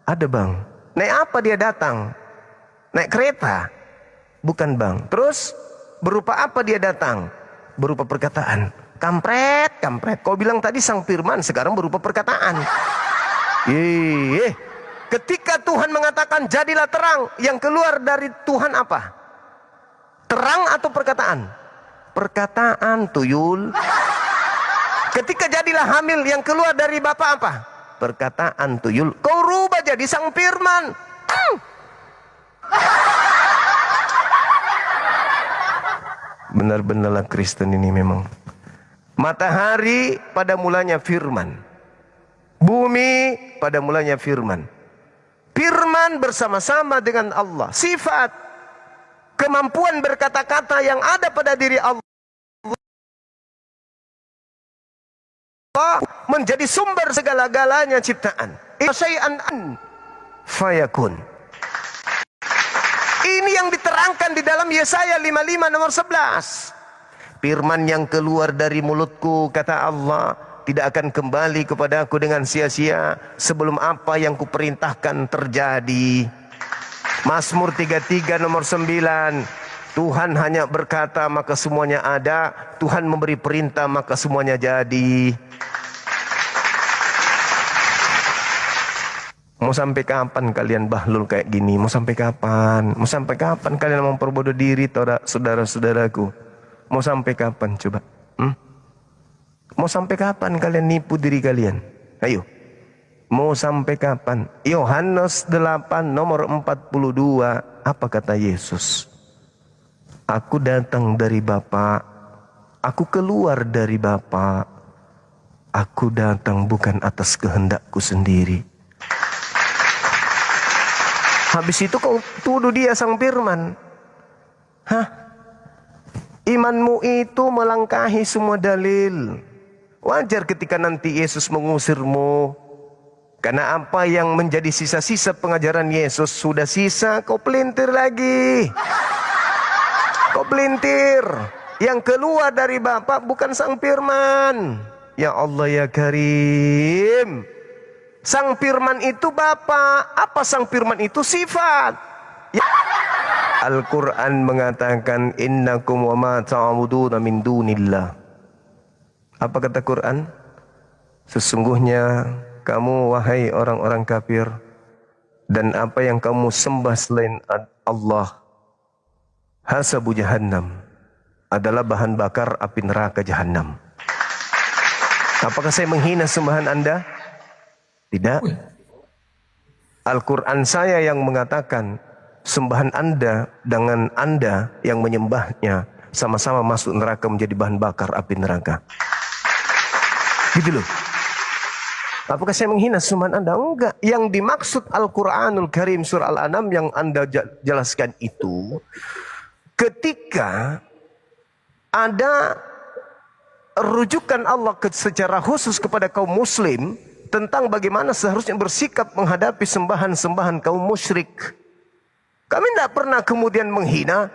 Ada bang. Naik apa dia datang? Naik kereta? Bukan bang. Terus berupa apa dia datang? Berupa perkataan. Kampret. Kau bilang tadi Sang Firman, sekarang berupa perkataan. Ketika Tuhan mengatakan jadilah terang, yang keluar dari Tuhan apa? Terang atau perkataan? Perkataan, tuyul. Ketika jadilah hamil, yang keluar dari Bapa apa? Perkataan, tuyul. Kau rubah jadi Sang Firman. Benar-benarlah Kristen ini memang. Matahari pada mulanya firman. Bumi pada mulanya firman. Firman bersama-sama dengan Allah. Sifat kemampuan berkata-kata yang ada pada diri Allah menjadi sumber segala-galanya ciptaan. Syai'an fayakun. Ini yang diterangkan di dalam Yesaya 55 nomor 11. Firman yang keluar dari mulutku, kata Allah, tidak akan kembali kepadaku dengan sia-sia sebelum apa yang kuperintahkan terjadi. Mazmur 33 nomor 9. Tuhan hanya berkata maka semuanya ada. Tuhan memberi perintah maka semuanya jadi. Mau sampai kapan kalian bahlul kayak gini? Mau sampai kapan? Mau sampai kapan kalian memperbodoh diri, saudara-saudaraku? Mau sampai kapan coba? Mau sampai kapan kalian nipu diri kalian? Ayo. Mau sampai kapan? Yohanes 8 nomor 42. Apa kata Yesus? Aku datang dari Bapa. Aku keluar dari Bapa. Aku datang bukan atas kehendakku sendiri. Habis itu kau tuduh dia Sang Firman. Imanmu itu melangkahi semua dalil. Wajar ketika nanti Yesus mengusirmu. Karena apa yang menjadi sisa-sisa pengajaran Yesus sudah sisa, kau pelintir lagi. Kau pelintir. Yang keluar dari Bapa bukan Sang Firman. Ya Allah ya Karim. Sang Firman itu Bapa. Apa Sang Firman itu? Sifat. Al-Quran mengatakan innakum wa ma ta'buduna min dunillah. Apa kata Quran? Sesungguhnya kamu wahai orang-orang kafir dan apa yang kamu sembah selain Allah hasabu jahannam adalah bahan bakar api neraka jahannam. Apakah saya menghina sembahan Anda? Tidak. Al-Quran saya yang mengatakan sembahan Anda dengan Anda yang menyembahnya sama-sama masuk neraka menjadi bahan bakar api neraka. Gitu loh. Apakah saya menghina sembahan Anda? Enggak. Yang dimaksud Al-Quranul Karim surah Al-An'am yang Anda jelaskan itu ketika ada rujukan Allah secara khusus kepada kaum muslim tentang bagaimana seharusnya bersikap menghadapi sembahan-sembahan kaum musyrik. Kami tidak pernah kemudian menghina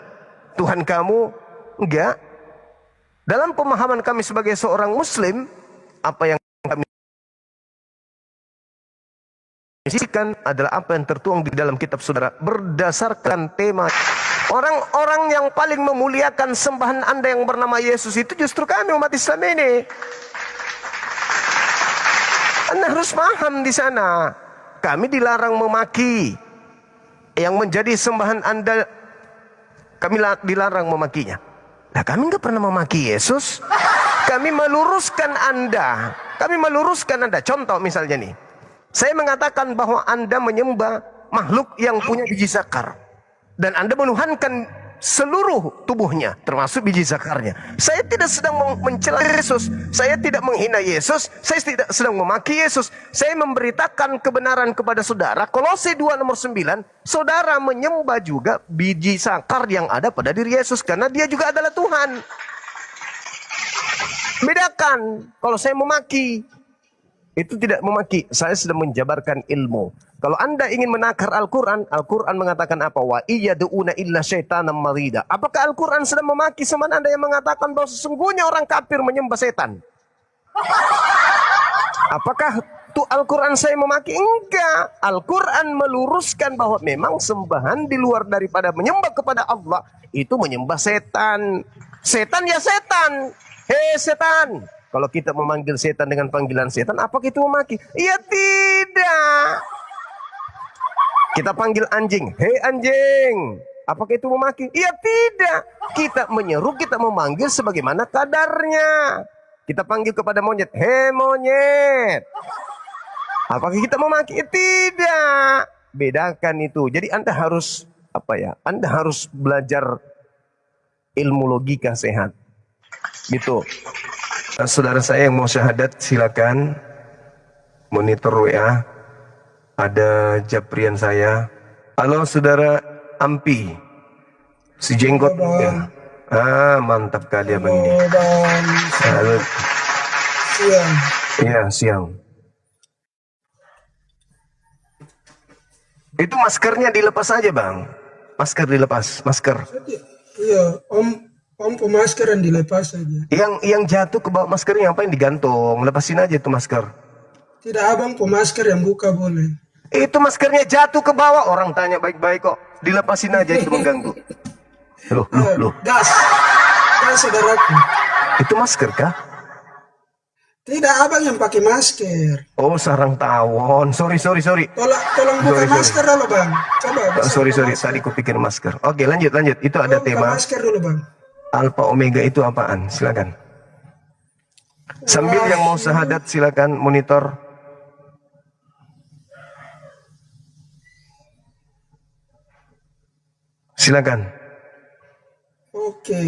Tuhan kamu. Enggak. Dalam pemahaman kami sebagai seorang muslim, apa yang kami isikan adalah apa yang tertuang di dalam kitab saudara. Berdasarkan tema. Orang-orang yang paling memuliakan sembahan Anda yang bernama Yesus itu justru kami umat Islam ini. Anda harus paham di sana. Kami dilarang memaki. Yang menjadi sembahan Anda, kami dilarang memakinya. Nah, kami nggak pernah memaki Yesus. Kami meluruskan Anda. Contoh misalnya nih. Saya mengatakan bahwa Anda menyembah makhluk yang punya biji zakar. Dan Anda menuhankan seluruh tubuhnya, termasuk biji zakarnya. Saya tidak sedang mencela Yesus. Saya tidak menghina Yesus. Saya tidak sedang memaki Yesus. Saya memberitakan kebenaran kepada saudara. Kolose 2 nomor 9. Saudara menyembah juga biji zakar yang ada pada diri Yesus. Karena dia juga adalah Tuhan. Bedakan. Kalau saya memaki, itu tidak memaki. Saya sedang menjabarkan ilmu. Kalau Anda ingin menakar Al-Quran, Al-Quran mengatakan apa? Wa iyyadu'una illa syaitanam marida. Apakah Al-Quran sedang memaki sama Anda yang mengatakan bahwa sesungguhnya orang kafir menyembah setan? Apakah itu Al-Quran saya memaki? Enggak. Al-Quran meluruskan bahwa memang sembahan di luar daripada menyembah kepada Allah itu menyembah setan. Setan ya setan. Hei setan. Kalau kita memanggil setan dengan panggilan setan, apakah itu memaki? Iya tidak. Kita panggil anjing. Hei anjing. Apakah itu memaki? Iya tidak. Kita menyeru, kita memanggil sebagaimana kadarnya. Kita panggil kepada monyet. Hei monyet. Apakah kita memaki? Tidak. Bedakan itu. Jadi Anda harus Anda harus belajar ilmu logika sehat. Gitu. Nah, saudara saya yang mau syahadat silakan monitor WA. Ada Japrian saya. Halo saudara Ampi. Si jenggot ya. Mantap kali abang ini. Halo. Siang. Iya, siang. Itu maskernya dilepas aja, Bang. Masker dilepas, masker. Iya, om pemasker yang dilepas saja. Yang jatuh ke bawah maskernya apa yang digantung? Lepasin aja itu masker. Tidak, abang pemasker yang buka boleh. Itu maskernya jatuh ke bawah. Orang tanya baik-baik kok. Dilepasin aja, itu mengganggu. Loh. Gas, saudaraku. Itu masker kah? Tidak, abang yang pakai masker. Oh, sarang tawon. Sorry. Tolong buka Sorry. masker dulu, bang. Coba. Sorry. Tadi kupikir masker. Oke, lanjut. Itu ada Buka tema. masker dulu, bang. Alfa Omega itu apaan? Silakan. Sambil yang mau syahadat silakan monitor. Silakan. Oke.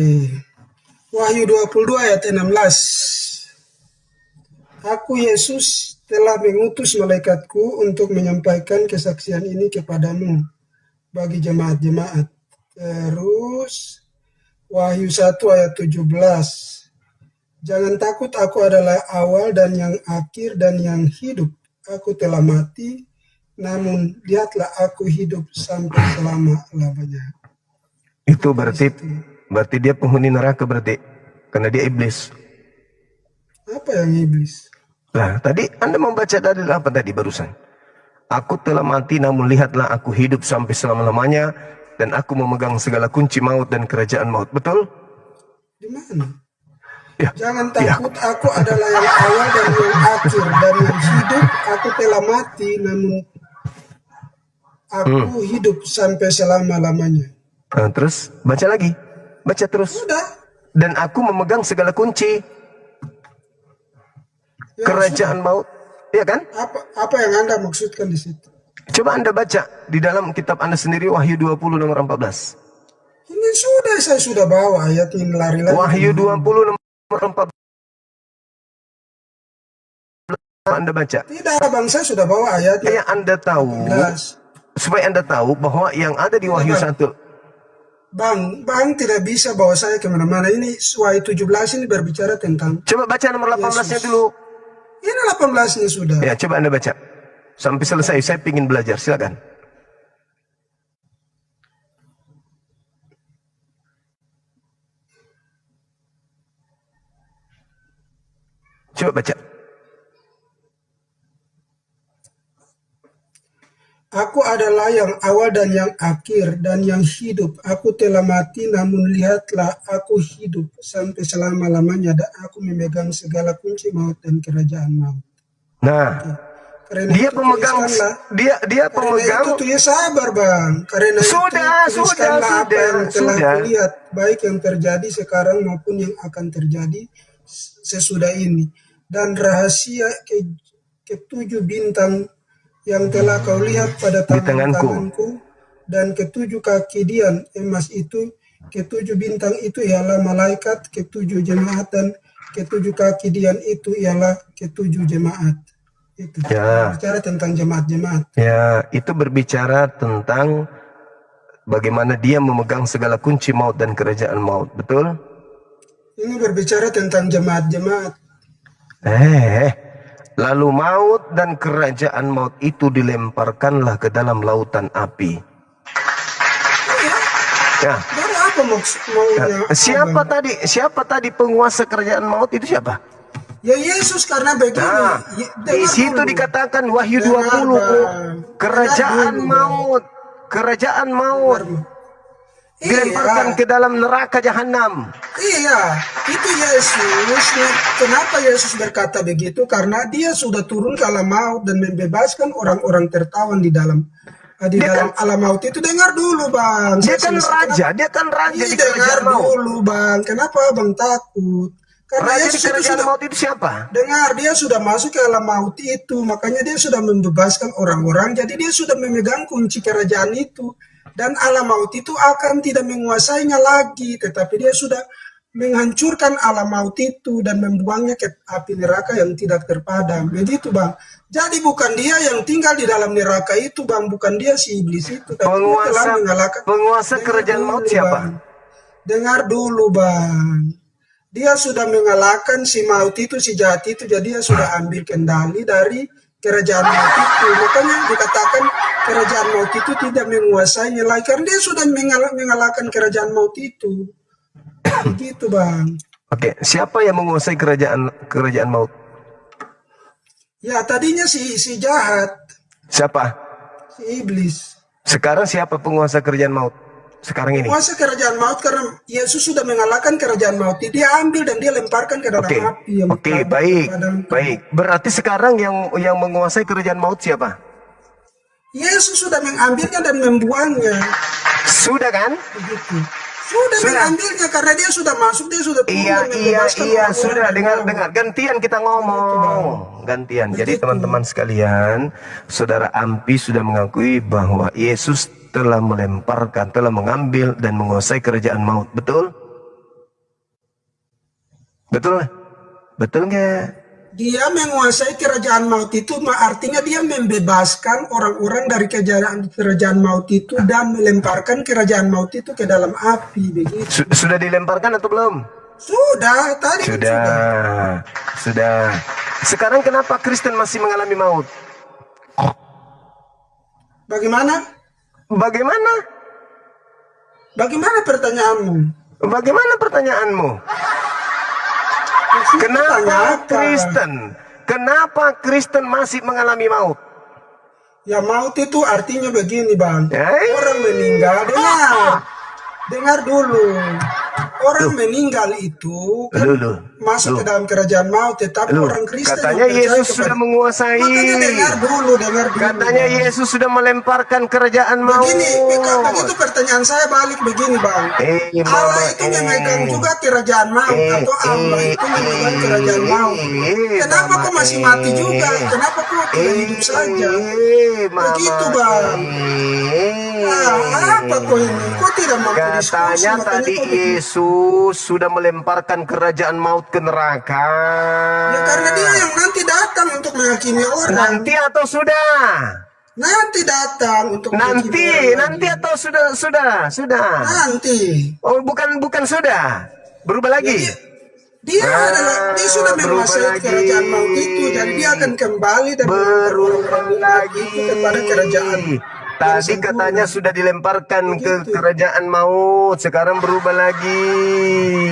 Wahyu 22 ayat 16. Aku Yesus telah mengutus malaikatku untuk menyampaikan kesaksian ini kepadamu bagi jemaat-jemaat. Terus Wahyu 1 ayat 17. Jangan takut, aku adalah awal dan yang akhir dan yang hidup. Aku telah mati, namun lihatlah aku hidup sampai selama-lamanya. Itu berarti dia penghuni neraka berarti. Karena dia iblis. Apa yang iblis? Lah, tadi Anda membaca dalil apa tadi barusan? Aku telah mati namun lihatlah aku hidup sampai selama-lamanya dan aku memegang segala kunci maut dan kerajaan maut. Betul? Di mana? Ya. Jangan takut, aku adalah yang awal dan yang akhir dan yang hidup. Aku telah mati namun aku hidup sampai selama-lamanya. Nah, terus baca lagi. Baca terus. Sudah. Dan aku memegang segala kunci Ya, kerajaan maut. Iya kan? Apa yang Anda maksudkan di situ? Coba Anda baca di dalam kitab Anda sendiri Wahyu 20 nomor 14. Ini saya sudah bawa ayat ini lari-lari. Wahyu 20 nomor 14. Anda baca. Tidak, bang, saya sudah bawa ayatnya. Supaya Anda tahu, 14. supaya Anda tahu bahwa yang ada di Wahyu 1. Bang tidak bisa bawa saya kemana-mana. Ini Wahyu 17 ini berbicara tentang. Coba baca nomor 18-nya dulu. Ini 18-nya sudah. Ya, coba Anda baca. Sampai selesai, saya ingin belajar. Silakan. Coba baca. Aku adalah yang awal dan yang akhir dan yang hidup. Aku telah mati, namun lihatlah aku hidup sampai selama-lamanya dan aku memegang segala kunci maut dan kerajaan maut. Nah, Karena dia itu pemegang, tuliskanlah. dia pemegang. Karena itu ya sabar, bang. Karena itu tuliskanlah apa yang telah kulihat, baik yang terjadi sekarang maupun yang akan terjadi sesudah ini. Dan rahasia ketujuh bintang yang telah kau lihat pada tanganku dan ketujuh kaki dian emas itu, ketujuh bintang itu ialah malaikat, ketujuh jemaat, dan ketujuh kaki dian itu ialah ketujuh jemaat. Itu Ya. bicara tentang jemaat-jemaat. Ya, itu berbicara tentang bagaimana dia memegang segala kunci maut dan kerajaan maut. Betul? Ini berbicara tentang jemaat-jemaat. Lalu maut dan kerajaan maut itu dilemparkanlah ke dalam lautan api. Ya. Baru apa maunya? Siapa tadi? Siapa tadi penguasa kerajaan maut itu siapa? Ya Yesus, karena begini. Nah, di situ dikatakan Wahyu 20, kerajaan maut, kerajaan maut dilemparkan ke dalam neraka jahanam. Iya, itu Yesus. Kenapa Yesus berkata begitu? Karena dia sudah turun ke alam maut dan membebaskan orang-orang tertawan di dalam alam maut itu. Dengar dulu, Bang. Dia kan raja di Dengar kerajaan maut. dulu, Bang. Kenapa Bang takut? Karena Raja di Yesus itu kerajaan sudah, maut itu siapa? dengar, dia sudah masuk ke alam maut itu. Makanya dia sudah membebaskan orang-orang. Jadi dia sudah memegang kunci kerajaan itu. Dan alam maut itu akan tidak menguasainya lagi. Tetapi dia sudah menghancurkan alam maut itu dan membuangnya ke api neraka yang tidak terpadam. Begitu, Bang. Jadi bukan dia yang tinggal di dalam neraka itu, Bang. Bukan dia si iblis itu. Tapi dia telah mengalahkan. Penguasa kerajaan maut siapa? Bang. Dengar dulu, Bang. Dia sudah mengalahkan si maut itu, si jahat itu. Jadi dia sudah ambil kendali dari kerajaan maut itu. Makanya dikatakan kerajaan maut itu tidak menguasainya lagi. Karena dia sudah mengalahkan kerajaan maut itu. Begitu, Bang. Oke, siapa yang menguasai kerajaan maut? Ya, tadinya si jahat, Siapa? si iblis. Sekarang siapa penguasa kerajaan maut? Sekarang ini. Penguasa kerajaan maut karena Yesus sudah mengalahkan kerajaan maut. Dia ambil dan dia lemparkan ke dalam api. Oke, baik. Berarti sekarang yang menguasai kerajaan maut siapa? Yesus sudah mengambilnya dan membuangnya. Sudah kan? Begitu. Sudah mengambilnya karena dia sudah masuk, dia sudah turun dan membebaskan Iya, orang-orang sudah dari dengar. maut. Gantian kita ngomong. Gantian. Jadi teman-teman sekalian, Saudara Ampi sudah mengakui bahwa Yesus telah melemparkan, telah mengambil dan menguasai kerajaan maut. Betul? Betul? Betul nggak? Dia menguasai kerajaan maut itu, artinya dia membebaskan orang-orang dari kerajaan maut itu dan melemparkan kerajaan maut itu ke dalam api. Begitu. Sudah dilemparkan atau belum? Sudah, tadi Sudah. Sekarang kenapa Kristen masih mengalami maut? Bagaimana? Bagaimana pertanyaanmu? Bagaimana pertanyaanmu? Kenapa Kristen masih mengalami maut? Ya, maut itu artinya begini, Bang. Eh? Orang meninggal, dengar dulu. Orang meninggal itu kan masuk ke dalam kerajaan maut, tetapi orang Kristen katanya Yesus sudah menguasai. Makanya dengar dulu. Katanya Bang. Yesus sudah melemparkan kerajaan maut. Begitu pertanyaan saya balik begini, Bang. Allah itu memegang juga kerajaan maut atau Allah itu memegang kerajaan maut. Kenapa kok masih mati juga? Kenapa kok tidak hidup saja? Begitu, Bang. Apa kok ini? Kok tidak mampu diskusi? Katanya tadi Yesus sudah melemparkan kerajaan maut ke neraka. Ya, karena dia yang nanti datang untuk menghakimi orang. Nanti atau sudah? Nanti datang untuk menghakimi orang. Nanti atau sudah? Nanti. Oh, bukan sudah. Berubah lagi. Dia sudah menguasai kerajaan maut itu, jadi dia akan kembali dan berubah lagi kepada kerajaan. Tadi katanya sudah dilemparkan ke kerajaan maut, sekarang berubah lagi.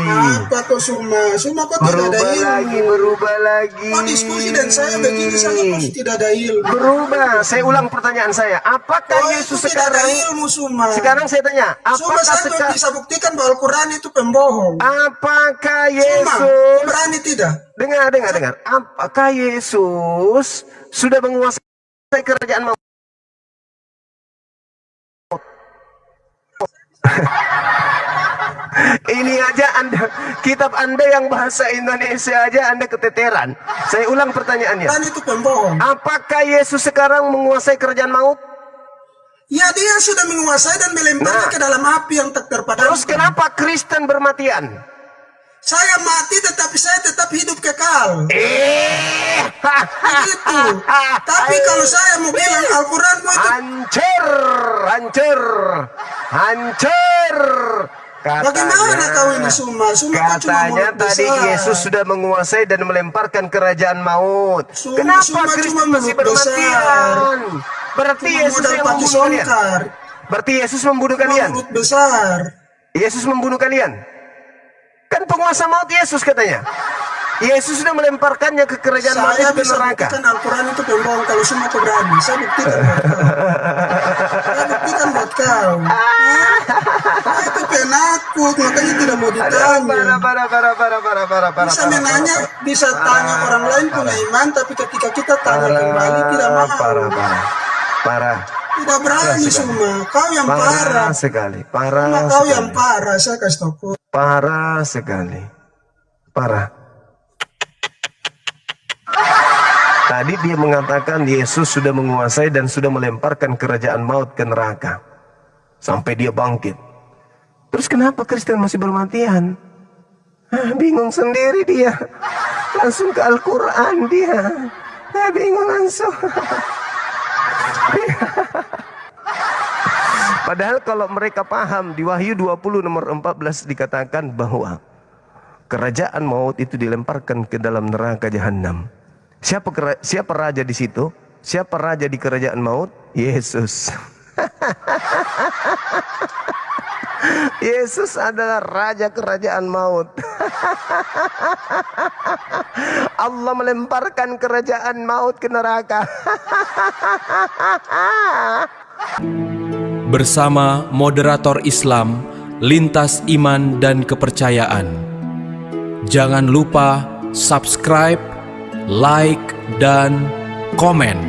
Apa kok Suma kok tidak ada ilmu? Berubah lagi. Kok diskusi dan saya begini saja kok tidak ada ilmu? Berubah. Saya ulang pertanyaan saya. Apakah Yesus tidak ada sekarang? ilmu, Suma. Sekarang saya tanya. Apakah saya bisa buktikan bahwa Al-Quran itu pembohong? Apakah Yesus? Suma, berani tidak? Dengar. Apakah Yesus sudah menguasai kerajaan maut? Ini aja kitab Anda yang bahasa Indonesia aja Anda keteteran. Saya ulang pertanyaannya. Dan itu pembohong. Apakah Yesus sekarang menguasai kerajaan maut? Ya, dia sudah menguasai dan melemparnya ke dalam api yang tak terpadam. Terus kenapa Kristen bermatian? Saya mati tetapi saya tetap hidup kekal. Begitu. Tapi kalau saya mau bilang Al-Quran itu hancur. Bagaimana kau ini Suma? Suma kau cuma Katanya mulut tadi besar. Yesus sudah menguasai dan melemparkan kerajaan maut. Suma Kenapa cuma Kristen masih mulut besar. bermatian? Berarti Cuma Yesus modal yang pakai membunuh kalian. songkar. Berarti Yesus membunuh Cuma kalian. mulut besar. Yesus membunuh kalian. Kan penguasa maut Yesus katanya. Yesus sudah melemparkannya ke kerajaan maut Saya ke bisa neraka. buktikan Al-Quran itu pembohong kalau semua kau berani. Saya buktikan buat kau. Saya buktikan buat kau. Itu penakut, makanya tidak mau ditanya. Para. Bisa menanya, bisa tanya orang lain punya iman, tapi ketika kita tanya kembali tidak mau. Parah. Tidak berani semua. Kau yang parah. Sekali. Cuma Parah kau sekali. yang parah. Saya kasih tahu kau. Parah sekali. Parah. Tadi dia mengatakan Yesus sudah menguasai dan sudah melemparkan kerajaan maut ke neraka. Sampai dia bangkit. Terus kenapa Kristen masih bermatian? Bingung sendiri dia. Langsung ke Al-Quran dia. Bingung langsung. Padahal kalau mereka paham di Wahyu 20 nomor 14 dikatakan bahwa kerajaan maut itu dilemparkan ke dalam neraka jahanam. Siapa raja di situ? Siapa raja di kerajaan maut? Yesus. Yesus adalah raja kerajaan maut. Allah melemparkan kerajaan maut ke neraka. Bersama moderator Islam lintas iman dan kepercayaan. Jangan lupa subscribe, like, dan komen.